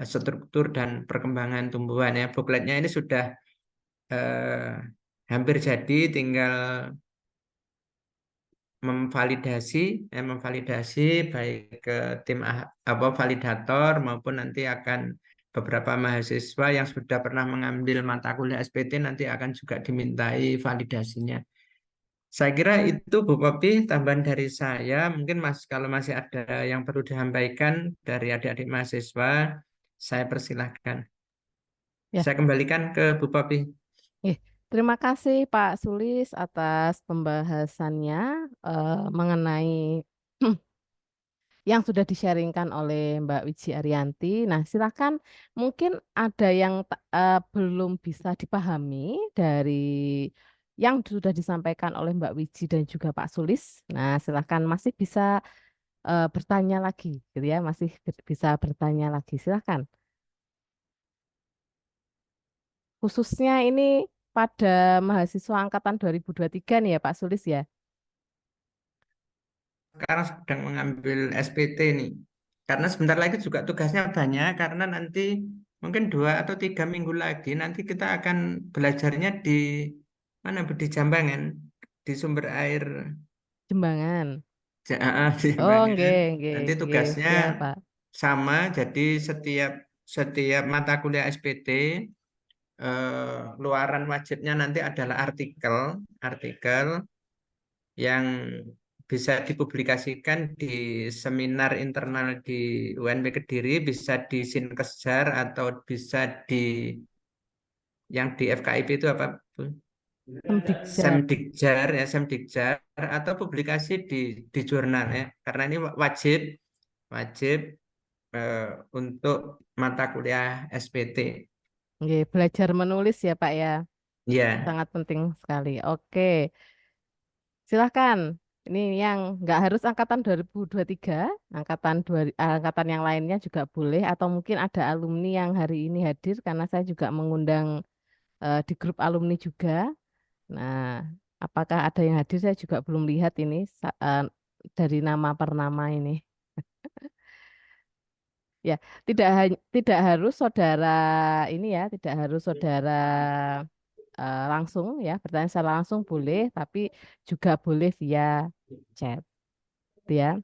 struktur dan perkembangan tumbuhan ya. Bukletnya ini sudah hampir jadi, tinggal memvalidasi baik ke tim validator maupun nanti akan beberapa mahasiswa yang sudah pernah mengambil mata kuliah SPT nanti akan juga dimintai validasinya. Saya kira itu Bu Popi tambahan dari saya. Mungkin kalau masih ada yang perlu disampaikan dari adik-adik mahasiswa, saya persilahkan. Ya. Saya kembalikan ke Bu Popi. Terima kasih Pak Sulis atas pembahasannya mengenai yang sudah di-sharingkan oleh Mbak Wiji Arianti. Nah, silakan, mungkin ada yang belum bisa dipahami dari yang sudah disampaikan oleh Mbak Wiji dan juga Pak Sulis. Nah, silakan masih bisa bertanya lagi, gitu ya, masih bisa bertanya lagi. Silakan. Khususnya ini pada mahasiswa angkatan 2023 nih ya Pak Sulis ya. Sekarang sedang mengambil SPT nih. Karena sebentar lagi juga tugasnya banyak, karena nanti mungkin 2 atau 3 minggu lagi nanti kita akan belajarnya di mana Bu? Di Jambangan, di sumber air Jembangan. di Oh, Jambangan. nggih, Nanti tugasnya siap, Pak. sama, jadi setiap mata kuliah SPT luaran wajibnya nanti adalah artikel yang bisa dipublikasikan di seminar internal di UNP Kediri, bisa di Sinkesjar atau bisa di yang di FKIP itu apa Bu? Semdikjar. Semdikjar ya, Semdikjar, atau publikasi di jurnal ya, karena ini wajib untuk mata kuliah SPT. Nggih, belajar menulis ya Pak ya. Ya. Sangat penting sekali. Oke. Silahkan. Ini yang nggak harus angkatan 2023, angkatan yang lainnya juga boleh, atau mungkin ada alumni yang hari ini hadir karena saya juga mengundang di grup alumni juga. Nah, apakah ada yang hadir? Saya juga belum lihat ini dari nama per nama ini. Ya, tidak harus saudara ini ya, tidak harus saudara langsung ya, bertanya secara langsung boleh, tapi juga boleh via chat, gitu ya.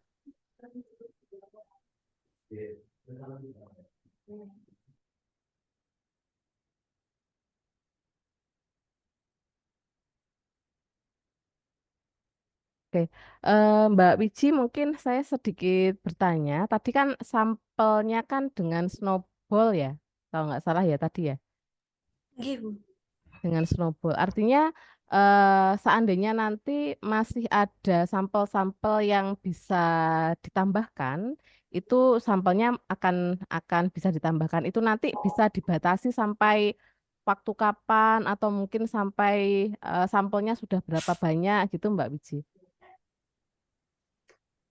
Oke, Mbak Wiji, mungkin saya sedikit bertanya. Tadi kan sampelnya kan dengan snowball ya, kalau nggak salah ya tadi ya, Nggih, Bu. dengan snowball. Artinya seandainya nanti masih ada sampel-sampel yang bisa ditambahkan, itu sampelnya akan bisa ditambahkan. Itu nanti bisa dibatasi sampai waktu kapan atau mungkin sampai sampelnya sudah berapa banyak gitu, Mbak Wiji.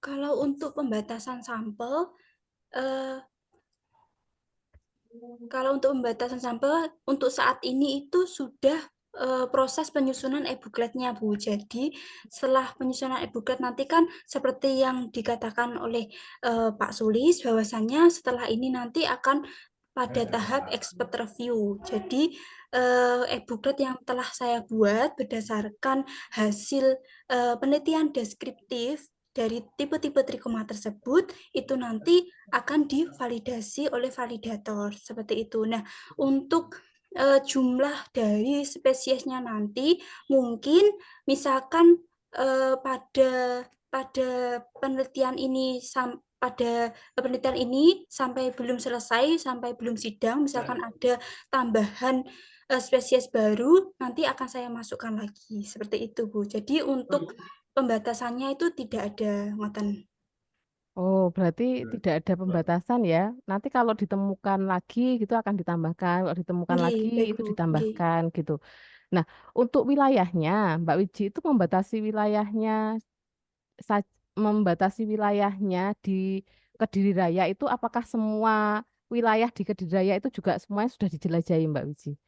Kalau untuk pembatasan sampel, untuk saat ini itu sudah proses penyusunan e-bookletnya, Bu. Jadi setelah penyusunan e-booklet nanti kan seperti yang dikatakan oleh Pak Sulis, bahwasannya setelah ini nanti akan pada tahap expert review. Jadi e-booklet yang telah saya buat berdasarkan hasil penelitian deskriptif dari tipe-tipe trikoma tersebut itu nanti akan divalidasi oleh validator seperti itu. Nah, untuk jumlah dari spesiesnya nanti mungkin misalkan pada penelitian ini sampai belum selesai, sampai belum sidang, misalkan ada tambahan spesies baru, nanti akan saya masukkan lagi seperti itu, Bu. Jadi untuk pembatasannya itu tidak ada, ngoten. Oh, berarti tidak ada pembatasan ya. Nanti kalau ditemukan lagi gitu akan ditambahkan, kalau ditemukan Nggih, lagi baik, itu Bu. Nggih. ditambahkan gitu. Nah, untuk wilayahnya, Mbak Wiji itu membatasi wilayahnya di Kediri Raya itu apakah semua wilayah di Kediri Raya itu juga semuanya sudah dijelajahi, Mbak Wiji?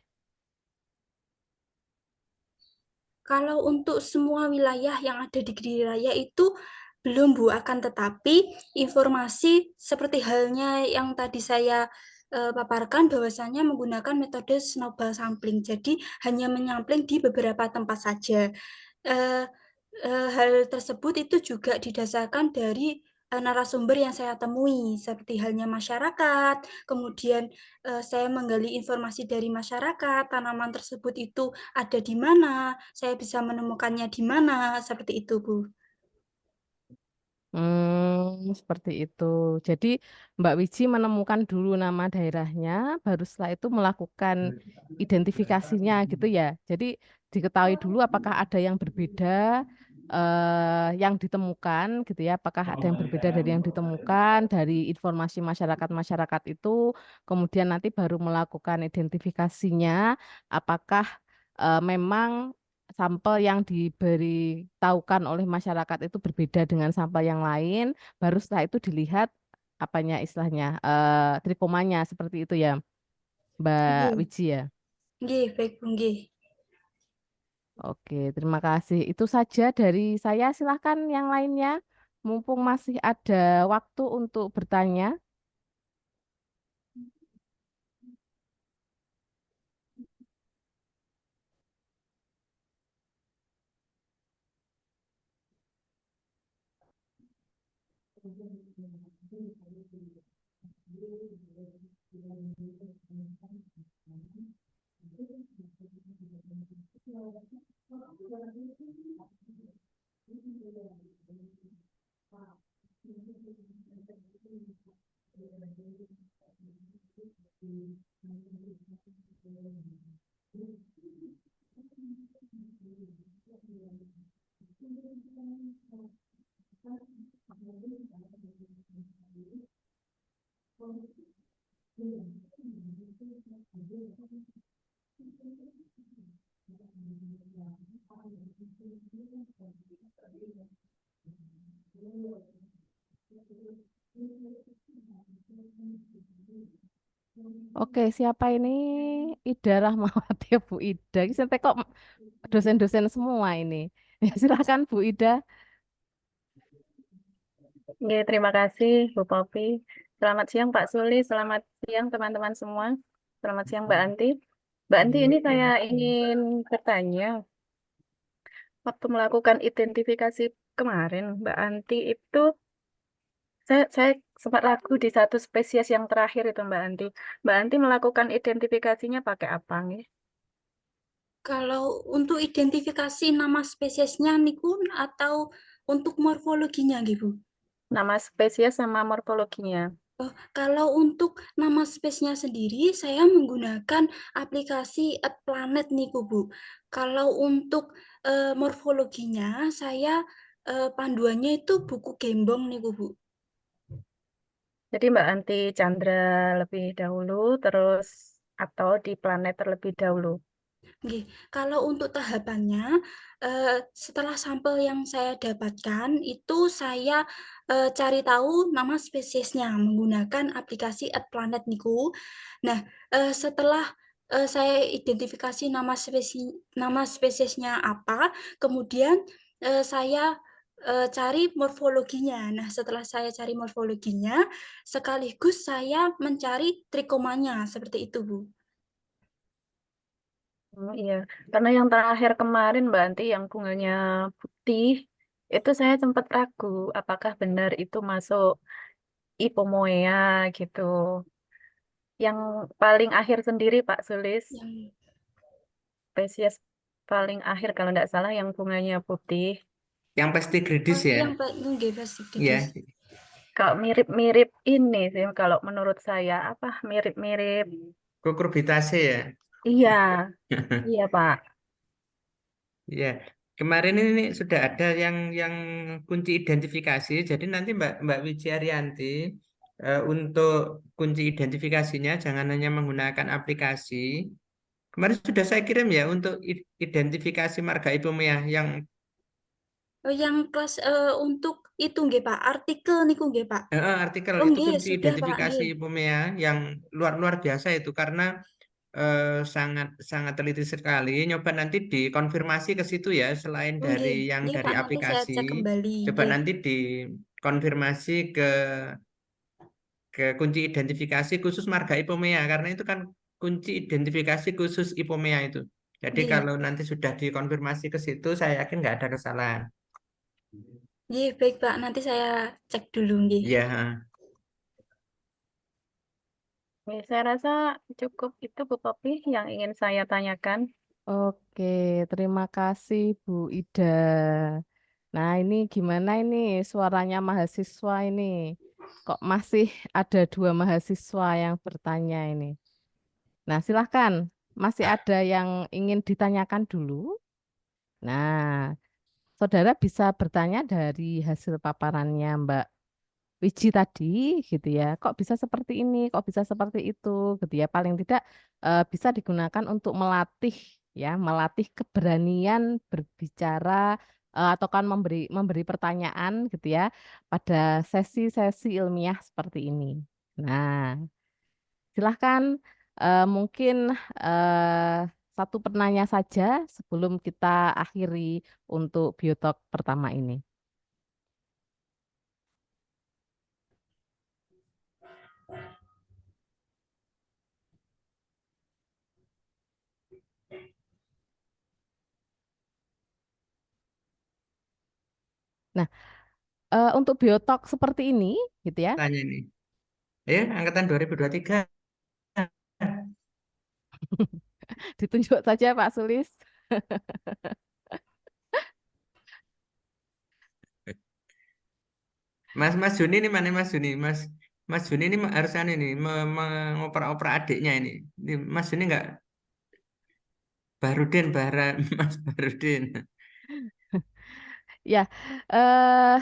Kalau untuk semua wilayah yang ada di Kediri Raya itu belum, Bu, akan tetapi informasi seperti halnya yang tadi saya paparkan bahwasannya menggunakan metode snowball sampling. Jadi hanya menyampling di beberapa tempat saja. Eh, Hal tersebut itu juga didasarkan dari narasumber yang saya temui, seperti halnya masyarakat, kemudian saya menggali informasi dari masyarakat, tanaman tersebut itu ada di mana, saya bisa menemukannya di mana, seperti itu, Bu. Seperti itu. Jadi Mbak Wiji menemukan dulu nama daerahnya, baru setelah itu melakukan identifikasinya gitu ya. Jadi diketahui dulu apakah ada yang berbeda yang ditemukan gitu ya. Apakah ada yang berbeda dari yang ditemukan dari informasi masyarakat-masyarakat itu, kemudian nanti baru melakukan identifikasinya, apakah memang sampel yang diberitahukan oleh masyarakat itu berbeda dengan sampel yang lain, baru setelah itu dilihat apanya istilahnya trikomanya seperti itu ya, Mbak Nggih, Wiji ya. nggih, baik, Bu, nggih. Oke, terima kasih. Itu saja dari saya. Silahkan yang lainnya, mumpung masih ada waktu untuk bertanya. Oke, siapa ini? Ida Rahmawati, ya, Bu Ida. Ini saya kok dosen-dosen semua ini. Ya, silakan Bu Ida. Oke, terima kasih Bu Popi. Selamat siang Pak Suli, selamat siang teman-teman semua. Selamat siang Mbak Anti. Mbak Anti, ini saya ingin bertanya. Waktu melakukan identifikasi kemarin, Mbak Anti itu, saya sempat ragu di satu spesies yang terakhir itu Mbak Anti. Mbak Anti melakukan identifikasinya pakai apa nih? Kalau untuk identifikasi nama spesiesnya niku atau untuk morfologinya gitu. Nama spesies sama morfologinya. Kalau untuk nama spesiesnya sendiri saya menggunakan aplikasi @planet niku, Bu. Kalau untuk morfologinya saya panduannya itu buku Gembong niku, Bu. Jadi Mbak Anti Chandra lebih dahulu, terus atau di planet terlebih dahulu. Nggih, kalau untuk tahapannya, setelah sampel yang saya dapatkan, itu saya cari tahu nama spesiesnya menggunakan aplikasi @planet niku. Nah, setelah saya identifikasi nama spesiesnya apa, kemudian saya cari morfologinya. Nah, setelah saya cari morfologinya, sekaligus saya mencari trikomanya, seperti itu, Bu. Oh, iya, karena yang terakhir kemarin Mbak Anti yang bunganya putih, itu saya sempat ragu apakah benar itu masuk Ipomoea gitu. Yang paling akhir sendiri Pak Sulis, Yang spesies paling akhir kalau tidak salah yang bunganya putih. Yang pasti gradis ya. yang nggih pasti Ya, Kalau mirip-mirip ini sih kalau menurut saya apa mirip-mirip. kukurbitase ya. Iya, iya Pak. Ya, kemarin ini sudah ada yang kunci identifikasi. Jadi nanti Mbak Wiji Arianti untuk kunci identifikasinya jangan hanya menggunakan aplikasi. Kemarin sudah saya kirim ya untuk identifikasi marga Ipomoea yang yang kelas untuk itu nggih Pak, artikel niku nggih Pak. artikel Oh itu nggih, kunci sudah Pak, identifikasi nggih. Ipomoea yang luar biasa itu karena sangat sangat teliti sekali. Nyoba nanti dikonfirmasi ke situ ya, selain Oh dari nggih, yang nggih dari Pak, nanti saya aplikasi. cek kembali, Coba nggih. nanti dikonfirmasi ke kunci identifikasi khusus marga Ipomea karena itu kan kunci identifikasi khusus Ipomea itu. Jadi Nggih. kalau nanti sudah dikonfirmasi ke situ, saya yakin nggak ada kesalahan. Nggih, baik Pak. Nanti saya cek dulu nggih. Ya, Ya, saya rasa cukup itu Bu Popi yang ingin saya tanyakan. Oke, terima kasih Bu Ida. Nah, ini gimana ini suaranya mahasiswa ini? Kok masih ada 2 mahasiswa yang bertanya ini? Nah, silahkan. Masih ada yang ingin ditanyakan dulu? Nah, saudara bisa bertanya dari hasil paparannya Mbak Wiji tadi, gitu ya. Kok bisa seperti ini? Kok bisa seperti itu? Gitu ya. Paling tidak bisa digunakan untuk melatih, ya, melatih keberanian berbicara atau kan memberi pertanyaan, gitu ya, pada sesi-sesi ilmiah seperti ini. Nah, silahkan mungkin eh, satu penanya saja sebelum kita akhiri untuk biotalk pertama ini. Nah, untuk biotalk seperti ini, gitu ya, tanya ini. Ya, angkatan 2023. ditunjuk saja Pak Sulis. Mas Juni ini mana Mas Juni? Mas Juni ini harus ini mengoper-oper adiknya ini. Mas Juni nggak Barudin, Mas Barudin. Ya, eh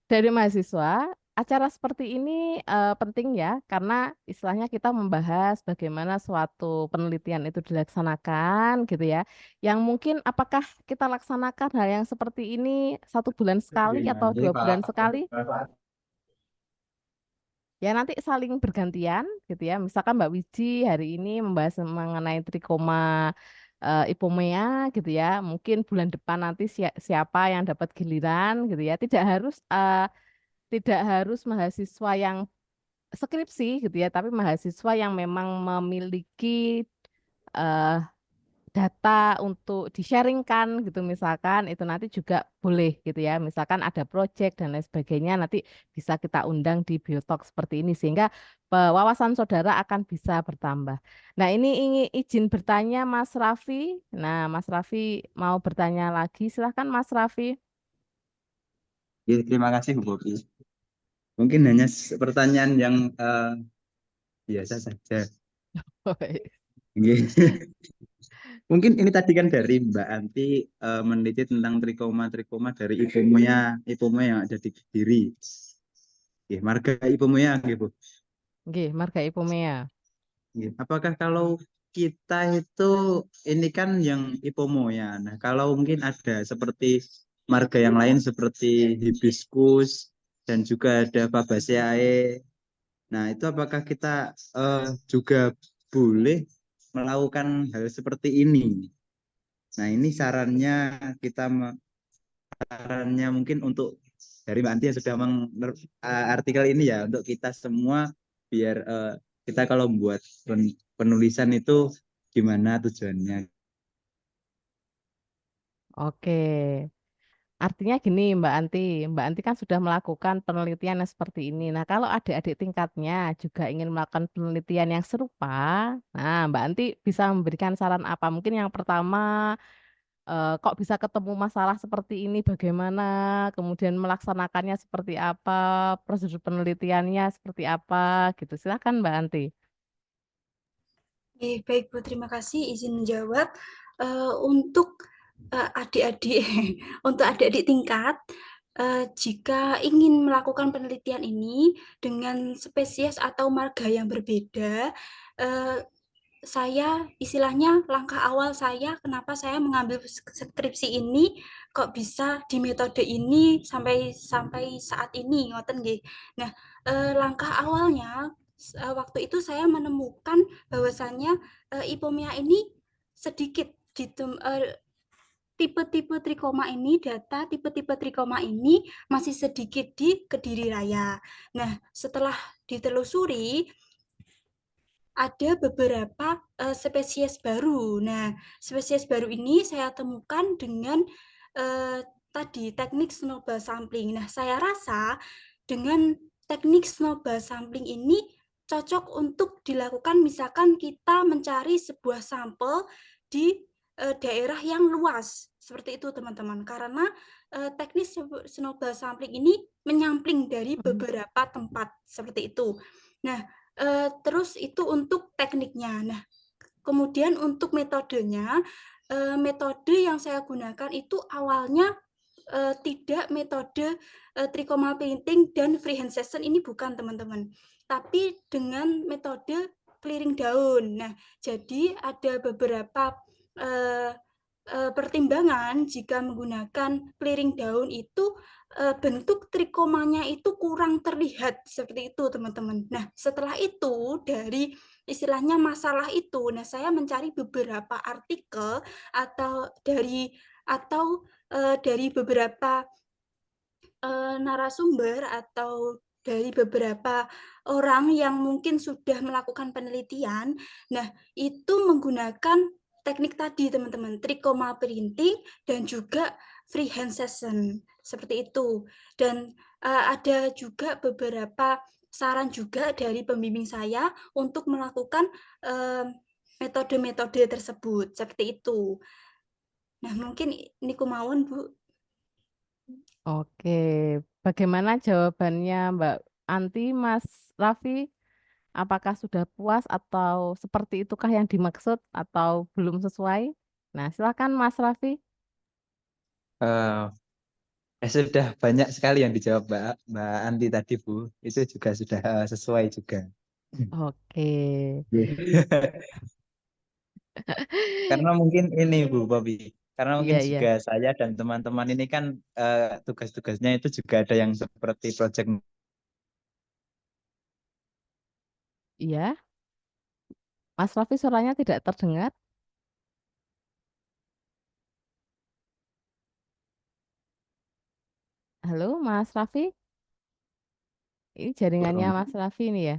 dari mahasiswa, acara seperti ini penting ya, karena istilahnya kita membahas bagaimana suatu penelitian itu dilaksanakan, gitu ya. Yang mungkin apakah kita laksanakan hal yang seperti ini 1 bulan sekali atau 2 bulan sekali? Ya nanti saling bergantian, gitu ya. Misalkan Mbak Wiji hari ini membahas mengenai trikoma ipomea, gitu ya. Mungkin bulan depan nanti siapa yang dapat giliran, gitu ya. Tidak harus mahasiswa yang skripsi gitu ya, tapi mahasiswa yang memang memiliki eh, data untuk di-sharingkan gitu misalkan itu nanti juga boleh gitu ya. Misalkan ada project dan lain sebagainya nanti bisa kita undang di biotalk seperti ini sehingga wawasan saudara akan bisa bertambah. Nah, ini ingin izin bertanya Mas Raffi. Nah, Mas Raffi mau bertanya lagi. Silahkan Mas Raffi. Ya, terima kasih Bu Bobi. Mungkin hanya pertanyaan yang biasa saja. Nggih. Mungkin ini tadi kan dari Mbak Anti meneliti tentang trikoma dari Ipomea yang ada di Kediri. Marga Ipomea nggih, Bu. Nggih, marga ipomea. Apakah kalau kita itu ini kan yang Ipomea. Nah, kalau mungkin ada seperti marga yang lain seperti hibiscus dan juga ada Fabaceae. Nah, itu apakah kita juga boleh melakukan hal seperti ini? Nah, ini sarannya mungkin untuk dari Mbak Anti yang sudah artikel ini ya untuk kita semua biar kita kalau buat penulisan itu gimana tujuannya. Oke. Artinya gini Mbak Anti kan sudah melakukan penelitian yang seperti ini. Nah, kalau adik-adik tingkatnya juga ingin melakukan penelitian yang serupa, nah Mbak Anti bisa memberikan saran apa? Mungkin yang pertama, kok bisa ketemu masalah seperti ini, bagaimana, kemudian melaksanakannya seperti apa, prosedur penelitiannya seperti apa, gitu. Silakan Mbak Anti. Baik Bu, terima kasih izin menjawab. Untuk adik-adik untuk adik-adik tingkat, jika ingin melakukan penelitian ini dengan spesies atau marga yang berbeda, saya istilahnya langkah awal saya kenapa saya mengambil skripsi ini kok bisa di metode ini sampai saat ini ngoten nggih. Nah, langkah awalnya waktu itu saya menemukan bahwasannya Ipomea ini sedikit tipe-tipe trikoma ini, data tipe-tipe trikoma ini masih sedikit di Kediri Raya. Nah, setelah ditelusuri, ada beberapa spesies baru. Nah, spesies baru ini saya temukan dengan tadi teknik snowball sampling. Nah, saya rasa dengan teknik snowball sampling ini cocok untuk dilakukan misalkan kita mencari sebuah sampel di daerah yang luas. Seperti itu, teman-teman. Karena teknik snowball sampling ini menyampling dari beberapa tempat. Seperti itu. Nah, terus itu untuk tekniknya. Nah, kemudian untuk metodenya, metode yang saya gunakan itu awalnya tidak metode trikoma printing dan freehand session, ini bukan, teman-teman. Tapi dengan metode clearing daun. Nah, jadi ada beberapa pertimbangan jika menggunakan clearing daun itu bentuk trikomanya itu kurang terlihat seperti itu, teman-teman. Nah, setelah itu dari istilahnya masalah itu, nah saya mencari beberapa artikel atau dari beberapa narasumber atau dari beberapa orang yang mungkin sudah melakukan penelitian. Nah, itu menggunakan teknik tadi, teman-teman, trikoma printing dan juga freehand session seperti itu. Dan ada juga beberapa saran juga dari pembimbing saya untuk melakukan metode-metode tersebut seperti itu. Nah, mungkin ini kemauan, Bu. Oke, bagaimana jawabannya Mbak Anti, Mas Raffi? Apakah sudah puas atau seperti itukah yang dimaksud atau belum sesuai? Nah, silakan Mas Raffi. Sudah banyak sekali yang dijawab Mbak Anti tadi, Bu. Itu juga sudah sesuai juga. Oke. Karena mungkin ini Bu Bobi, karena mungkin Iya, iya. juga saya dan teman-teman ini kan tugas-tugasnya itu juga ada yang seperti project. Iya. Mas Raffi suaranya tidak terdengar. Halo, Mas Raffi? Ini jaringannya Mas Raffi ini ya?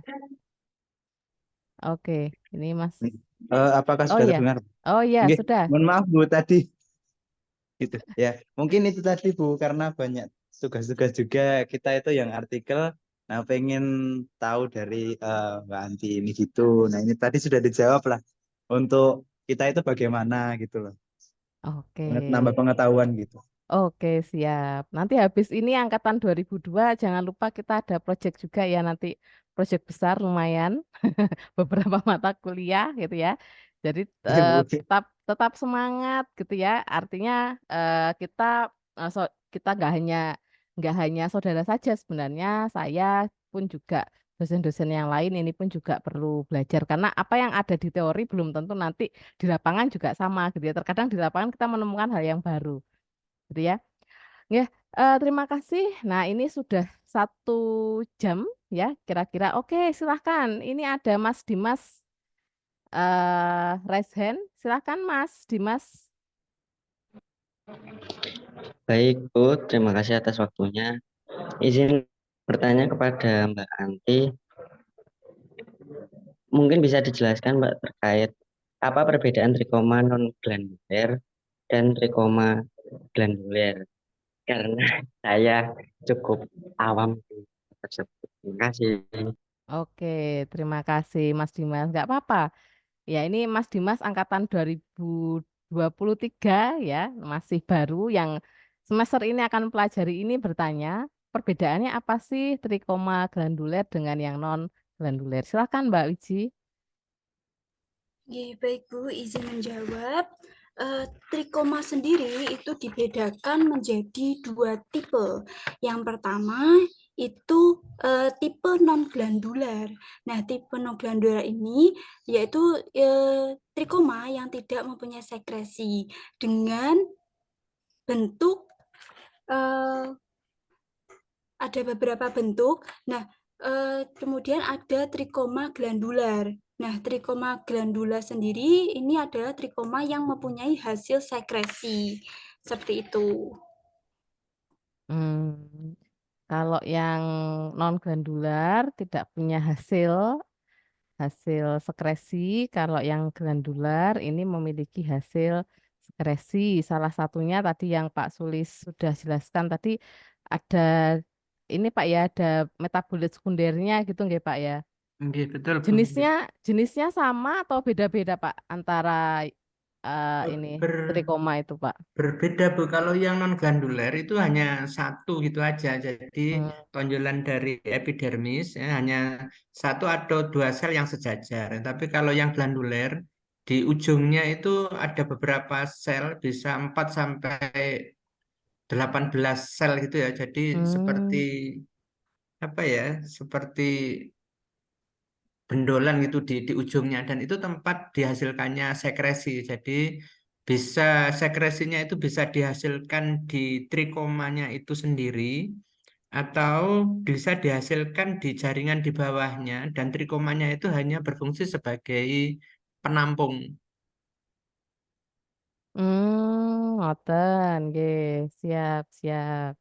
Oke, ini Mas. Apakah Oh sudah iya. terdengar? Oh iya, Nggih, sudah. mohon maaf Bu tadi. Gitu ya. Mungkin itu tadi Bu, karena banyak tugas-tugas juga kita itu yang artikel. Nah, pengen tahu dari Mbak Anti ini gitu. Nah, ini tadi sudah dijawab lah. Untuk kita itu bagaimana gitu loh. Oke. Nambah pengetahuan gitu. Oke, siap. Nanti habis ini angkatan 2002 jangan lupa kita ada proyek juga ya nanti, proyek besar lumayan beberapa mata kuliah gitu ya. Jadi Iya Bu. tetap semangat gitu ya. Artinya kita kita nggak hanya saudara saja sebenarnya, saya pun juga dosen-dosen yang lain ini pun juga perlu belajar karena apa yang ada di teori belum tentu nanti di lapangan juga sama gitu ya. Terkadang di lapangan kita menemukan hal yang baru gitu ya. Ya, terima kasih. Nah, ini sudah 1 jam ya, kira-kira. Oke, silahkan. Ini ada Mas Dimas raise hand. Silahkan Mas Dimas. Baik, Bu. Terima kasih atas waktunya. Izin bertanya kepada Mbak Anti. Mungkin bisa dijelaskan, Mbak, terkait apa perbedaan trikoma non-glandular dan trikoma glandular. Karena saya cukup awam tersebut. Terima kasih. Oke, terima kasih Mas Dimas. Nggak apa-apa. Ya, ini Mas Dimas angkatan 2023 ya, masih baru yang semester ini akan pelajari ini bertanya, perbedaannya apa sih trikoma glanduler dengan yang non glanduler? Silakan Mbak Wiji. Baik Bu, izin menjawab. Trikoma sendiri itu dibedakan menjadi 2 tipe. Yang pertama itu tipe non-glandular. Nah, tipe non-glandular ini yaitu trikoma yang tidak mempunyai sekresi dengan bentuk ada beberapa bentuk. Nah, kemudian ada trikoma glandular. Nah, trikoma glandula sendiri ini adalah trikoma yang mempunyai hasil sekresi. Seperti itu. Hmm, kalau yang non glandular tidak punya hasil hasil sekresi. Kalau yang glandular ini memiliki hasil sekresi. Salah satunya tadi yang Pak Sulis sudah jelaskan tadi ada ini Pak ya ada metabolit sekundernya gitu nggih Pak ya. Nggih, betul Bu. Jenisnya sama atau beda-beda Pak antara ini Ber- trikoma itu Pak? Berbeda Bu, kalau yang non glandular itu hanya satu gitu aja. Jadi Hmm. tonjolan dari epidermis ya, hanya satu atau dua sel yang sejajar. Tapi kalau yang glandular di ujungnya itu ada beberapa sel, bisa 4 sampai 18 sel gitu ya. Jadi seperti Hmm. apa ya? Seperti bendolan gitu di ujungnya, dan itu tempat dihasilkannya sekresi. Jadi bisa sekresinya itu bisa dihasilkan di trikomanya itu sendiri atau bisa dihasilkan di jaringan di bawahnya, dan trikomanya itu hanya berfungsi sebagai penampung. Ngoten nggih. Siap, siap.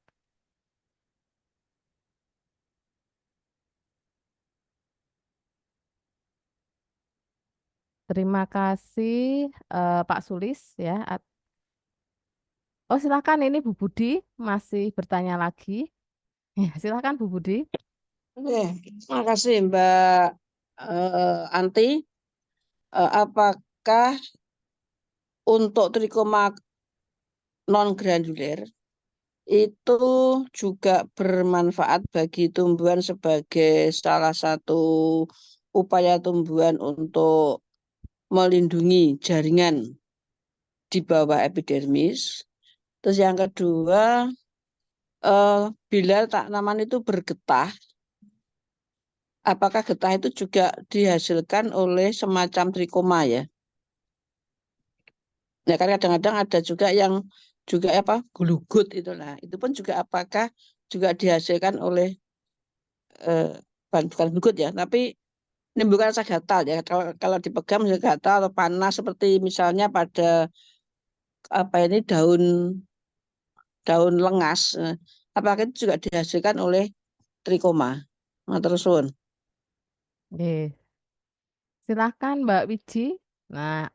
Terima kasih Pak Sulis ya. Oh silakan ini Bu Budi masih bertanya lagi. Ya, silakan Bu Budi. Oke, makasih Mbak Anti. Apakah untuk trikoma non granuler itu juga bermanfaat bagi tumbuhan sebagai salah satu upaya tumbuhan untuk melindungi jaringan di bawah epidermis? Terus yang kedua, bila tanaman itu bergetah, apakah getah itu juga dihasilkan oleh semacam trikoma ya? Ya kan kadang-kadang ada juga yang juga apa gulugut itulah. Itu pun juga apakah juga dihasilkan oleh bukan gulugut ya, tapi menimbulkan rasa gatal ya. Kalau dipegang bisa gatal atau panas seperti misalnya pada apa ini daun lengas. Apakah itu juga dihasilkan oleh trikoma? Nah, terus Sun. Nggih. Silahkan Mbak Wiji. Nah,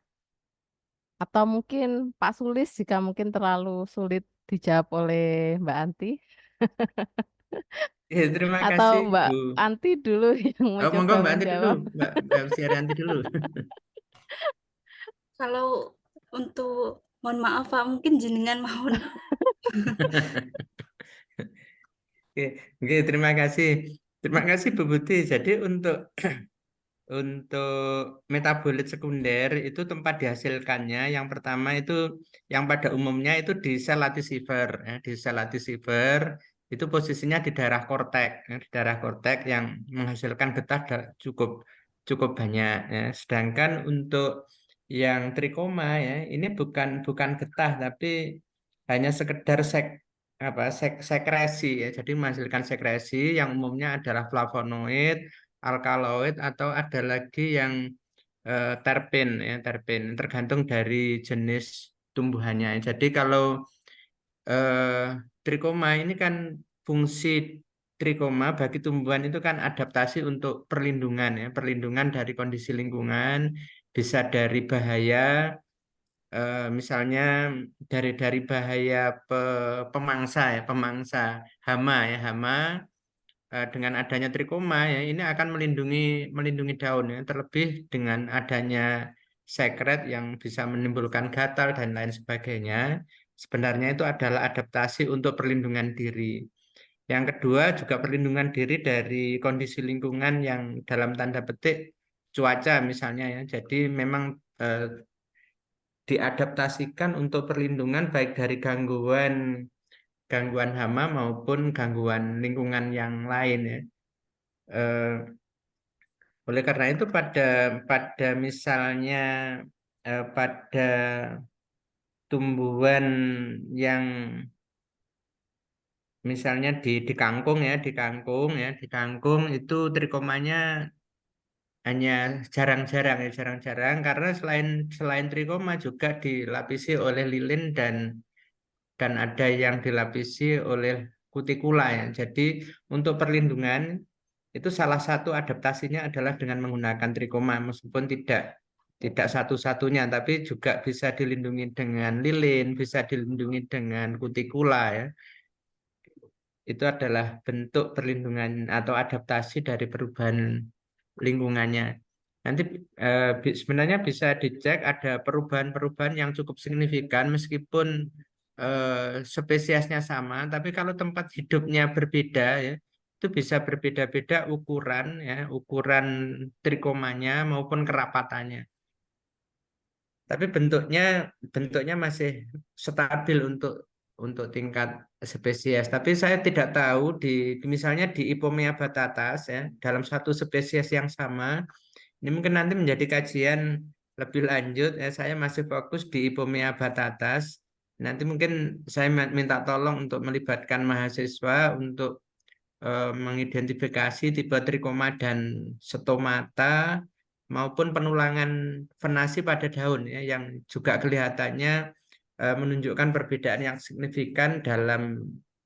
atau mungkin Pak Sulis jika mungkin terlalu sulit dijawab oleh Mbak Anti. Ya, terima Atau kasih Mbak Bu. Anti dulu yang Oh, monggo mencoba Mbak Anti dulu, menjawab. Mbak Siarianti dulu. Kalau untuk, mohon maaf Pak, mungkin jenengan mohon. Oke, oke, terima kasih. Terima kasih Bu Budi. Jadi untuk metabolit sekunder itu tempat dihasilkannya. Yang pertama itu yang pada umumnya itu di sel latisifer. Ya. Di sel latisifer itu posisinya di daerah korteks. Ya. Di daerah korteks yang menghasilkan getah cukup cukup banyak. Ya. Sedangkan untuk yang trikoma ya ini bukan getah tapi hanya sekedar sekresi ya. Jadi menghasilkan sekresi yang umumnya adalah flavonoid, alkaloid, atau ada lagi yang terpen ya, terpen tergantung dari jenis tumbuhannya. Jadi kalau eh, trikoma ini kan fungsi trikoma bagi tumbuhan itu kan adaptasi untuk perlindungan ya, perlindungan dari kondisi lingkungan, bisa dari bahaya, misalnya dari bahaya pemangsa ya, pemangsa hama ya, hama. Dengan adanya trikoma ya ini akan melindungi daun ya, terlebih dengan adanya sekret yang bisa menimbulkan gatal dan lain sebagainya. Sebenarnya itu adalah adaptasi untuk perlindungan diri. Yang kedua juga perlindungan diri dari kondisi lingkungan yang dalam tanda petik cuaca misalnya ya. Jadi memang diadaptasikan untuk perlindungan baik dari gangguan gangguan hama maupun gangguan lingkungan yang lain ya. Eh, Oleh karena itu pada misalnya pada tumbuhan yang misalnya di kangkung ya, di kangkung itu trikomanya hanya jarang-jarang ya, jarang-jarang karena selain trikoma juga dilapisi oleh lilin dan ada yang dilapisi oleh kutikula ya. Jadi untuk perlindungan itu salah satu adaptasinya adalah dengan menggunakan trikoma meskipun tidak satu-satunya tapi juga bisa dilindungi dengan lilin, bisa dilindungi dengan kutikula ya. Itu adalah bentuk perlindungan atau adaptasi dari perubahan lingkungannya. Nanti sebenarnya bisa dicek ada perubahan-perubahan yang cukup signifikan meskipun spesiesnya sama, tapi kalau tempat hidupnya berbeda ya, itu bisa berbeda-beda ukuran ya, ukuran trikomanya maupun kerapatannya. Tapi bentuknya masih stabil untuk tingkat spesies. Tapi saya tidak tahu misalnya di Ipomea batatas ya, dalam satu spesies yang sama, ini mungkin nanti menjadi kajian lebih lanjut ya. Saya masih fokus di Ipomea batatas. Nanti mungkin saya minta tolong untuk melibatkan mahasiswa untuk mengidentifikasi tipe trikoma dan stomata maupun penulangan venasi pada daun ya, yang juga kelihatannya menunjukkan perbedaan yang signifikan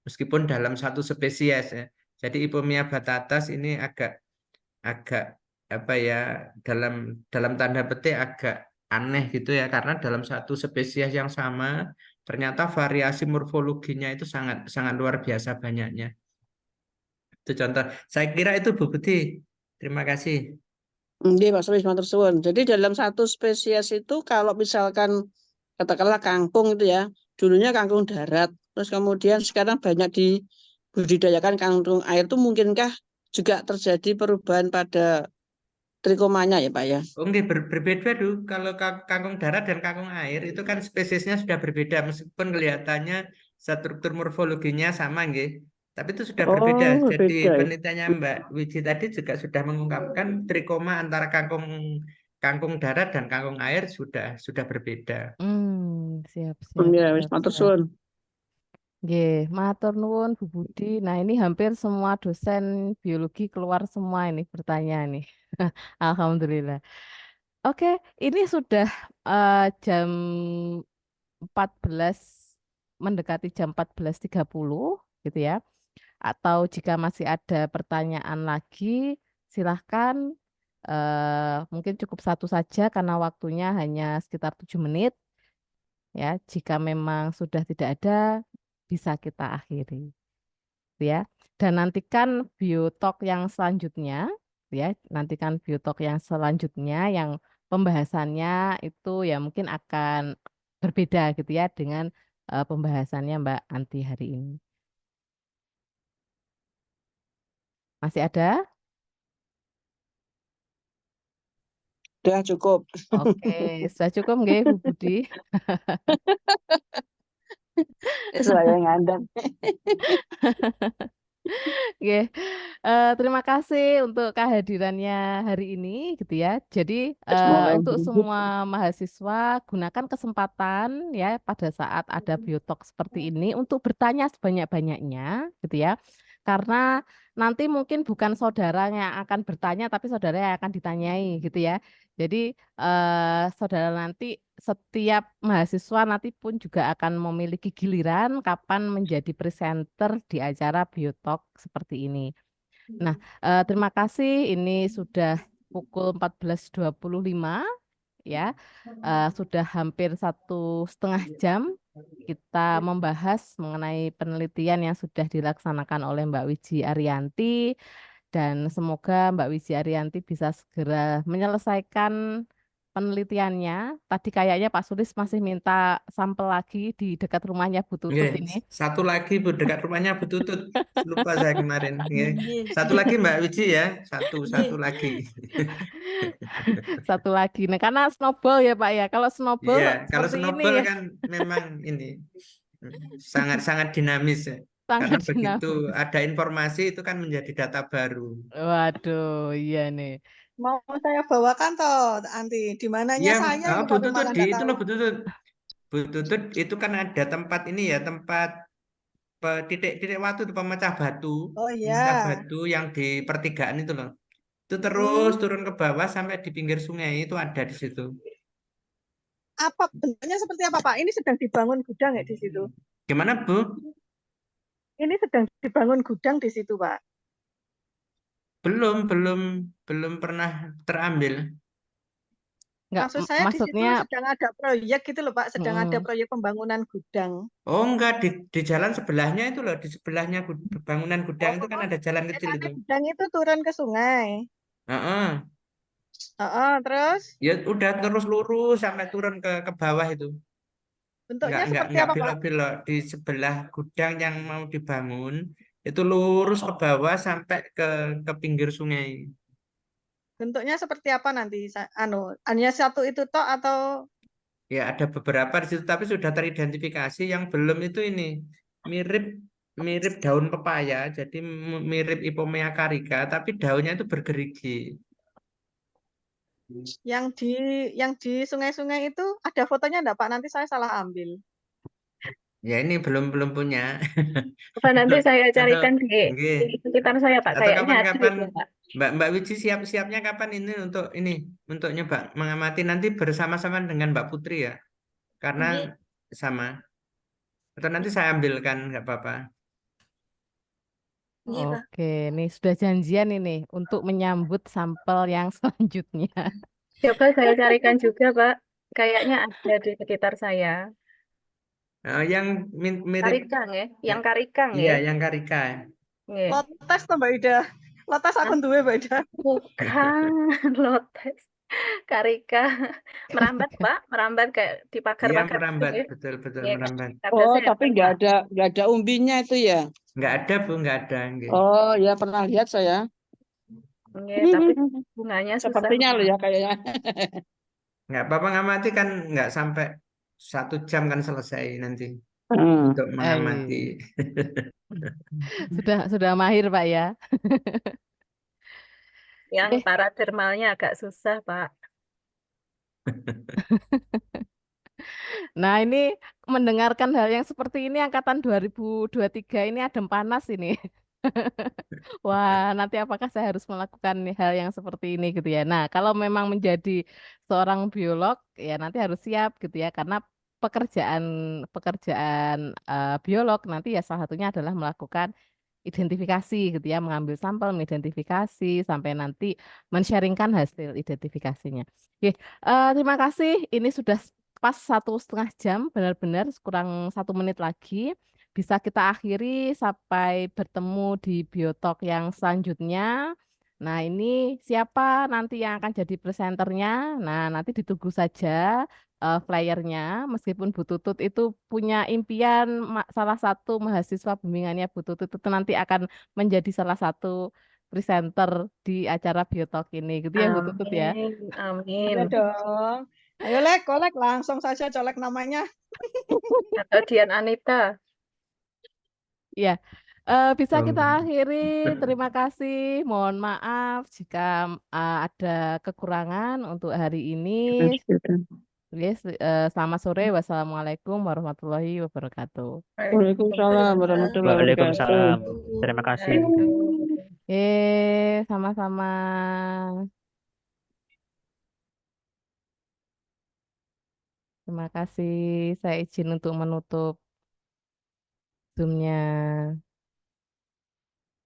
meskipun dalam satu spesies ya. Jadi Ipomea batatas ini agak apa ya, dalam tanda petik agak aneh gitu ya, karena dalam satu spesies yang sama ternyata variasi morfologinya itu sangat sangat luar biasa banyaknya. Itu contoh. Saya kira itu Bu Budi. Terima kasih. Nggih, Pak Sulis, matur suwun. Jadi dalam satu spesies itu kalau misalkan katakanlah kangkung itu ya, dulunya kangkung darat, terus kemudian sekarang banyak dibudidayakan kangkung air, itu mungkinkah juga terjadi perubahan pada trikomanya ya Pak ya? Oke, berbeda dulu. Kalau kangkung darat dan kangkung air itu kan spesiesnya sudah berbeda meskipun kelihatannya struktur morfologinya sama, nggih. Tapi itu sudah berbeda. Oh, Jadi beda ya. penelitiannya Mbak Wiji tadi juga sudah mengungkapkan trikoma antara kangkung darat dan kangkung air sudah berbeda. Siap, siap, Ya, wis siap, matur siap. suwun. Nggih, matur nuwun Bu Budi. Nah, ini hampir semua dosen biologi keluar semua ini bertanya nih. Alhamdulillah. Oke, ini sudah jam 14, mendekati jam 14.30 gitu ya. Atau jika masih ada pertanyaan lagi, silahkan. Mungkin cukup satu saja karena waktunya hanya sekitar 7 menit. Ya, jika memang sudah tidak ada, bisa kita akhiri. Ya. Dan nantikan biotalk yang selanjutnya, ya, nantikan biotalk yang selanjutnya yang pembahasannya itu ya mungkin akan berbeda gitu ya dengan pembahasannya Mbak Anti hari ini. Masih ada? Sudah cukup. Oke, sudah cukup nggih Bu Budi? Saya ngandang. Oke, terima kasih untuk kehadirannya hari ini gitu ya. Jadi untuk semua mahasiswa gunakan kesempatan ya pada saat ada biotalk seperti ini untuk bertanya sebanyak-banyaknya gitu ya. Karena nanti mungkin bukan saudara yang akan bertanya tapi saudara yang akan ditanyai gitu ya. Jadi saudara nanti setiap mahasiswa nanti pun juga akan memiliki giliran kapan menjadi presenter di acara biotalk seperti ini. Nah, terima kasih. Ini sudah pukul 14.25 ya. Sudah hampir 1,5 jam kita membahas mengenai penelitian yang sudah dilaksanakan oleh Mbak Wiji Arianti. Dan semoga Mbak Wiji Arianti bisa segera menyelesaikan penelitiannya. Tadi kayaknya Pak Sulis masih minta sampel lagi di dekat rumahnya Bu Tutut Nggih, ini. satu lagi Bu dekat rumahnya Bu Tutut. Lupa saya kemarin. Nggih. Satu lagi Mbak Wiji ya. Satu lagi. Satu lagi. Nah, karena snowball ya Pak ya. Kalau snowball Iya, kalau seperti ini snowball ya, kan memang ini sangat dinamis ya. Karena sangat begitu dinamis. ada informasi itu kan menjadi data baru. Waduh, iya nih. Mau saya bawakan toh, Anti. Di mananya Iya, saya ini Bu tapi Tutut malah nggak itu tahu. loh Bu Tutut. Bu Tutut itu kan ada tempat ini ya, tempat titik-titik waktu itu pemecah batu. Oh Pemecah iya. batu yang di pertigaan itu loh. Itu terus turun ke bawah sampai di pinggir sungai itu ada di situ. Apa bentuknya seperti apa, Pak? Ini sedang dibangun gudang ya di situ? Gimana, Bu? Ini sedang dibangun gudang di situ, Pak. Belum pernah terambil. Enggak, Maksud saya di situ maksudnya sedang ada proyek gitu loh, Pak. Sedang ada proyek pembangunan gudang. Oh enggak, di jalan sebelahnya itu loh, di sebelahnya bangunan gudang itu kan ada jalan kecil itu. Gudang itu turun ke sungai. Heeh. Terus Ya udah terus lurus sampai turun ke bawah itu. bentuknya seperti Enggak apa, Pak? belok-belok di sebelah gudang yang mau dibangun itu lurus ke bawah sampai ke pinggir sungai. Bentuknya seperti apa nanti? Hanya satu itu toh atau Ya ada beberapa di situ tapi sudah teridentifikasi, yang belum itu ini mirip mirip daun pepaya, jadi mirip Ipomea carica tapi daunnya itu bergerigi. yang di sungai-sungai itu ada fotonya enggak, Pak? Nanti saya salah ambil. Ya ini belum punya. Apa nanti saya Atau carikan di nggih. sekitar saya, Pak. Atau Kayaknya ada kapan-kapan itu, Pak. Mbak Wici siapnya kapan untuk nyoba mengamati nanti bersama-sama dengan Mbak Putri ya. Karena sama. Atau nanti saya ambilkan nggak apa-apa. Oke, nih sudah janjian ini untuk menyambut sampel yang selanjutnya. Coba saya carikan juga, Pak. Kayaknya ada di sekitar saya. Yang mirip Karikang ya, yang karikang iya, ya. yang karika. Nggih. Lotes tuh Mbak Ida. Lotes akun duwe Mbak Ida. Bukan lotes. Karika. Merambat, Pak. Merambat kayak di Iya, pagar-pagar gitu merambat, ya. betul Nggih, merambat. ada setan, tapi Pak. nggak ada umbinya itu ya. Nggak ada, Bu, nggak ada. Nggih. Oh ya, pernah lihat saya. Nggih, tapi bunganya susah. Sepertinya loh ya kayaknya. Nggak apa-apa ngamati kan nggak sampai 1 jam kan selesai nanti untuk mengamati. Sudah mahir, Pak ya. Yang paradermalnya agak susah, Pak. Nah, ini mendengarkan hal yang seperti ini angkatan 2023 ini adem panas ini. Wah, nanti apakah saya harus melakukan hal yang seperti ini gitu ya. Nah, kalau memang menjadi seorang biolog ya nanti harus siap gitu ya karena pekerjaan pekerjaan biolog nanti ya salah satunya adalah melakukan identifikasi gitu ya, mengambil sampel, mengidentifikasi sampai nanti men-sharingkan hasil identifikasinya. Oke, terima kasih. Ini sudah pas 1,5 jam, benar-benar kurang 1 menit lagi. Bisa kita akhiri sampai bertemu di Biotalk yang selanjutnya. Nah, ini siapa nanti yang akan jadi presenternya? Nah, nanti ditunggu saja flyernya. Meskipun Bu Tutut itu punya impian salah satu mahasiswa bimbingannya Bu Tutut itu nanti akan menjadi salah satu presenter di acara Biotalk ini. Gitu ya Bu Tutut ya. Amin. Ya dong. Ayo kolek langsung saja colek namanya. Atau Dian Anita. Ya, bisa kita akhiri. Terima kasih. Mohon maaf jika ada kekurangan untuk hari ini. Yes, selamat sore. Wassalamualaikum warahmatullahi wabarakatuh. Waalaikumsalam warahmatullahi wabarakatuh. Waalaikumsalam. Terima kasih. Sama-sama. Terima kasih. Saya izin untuk menutup Zoom-nya.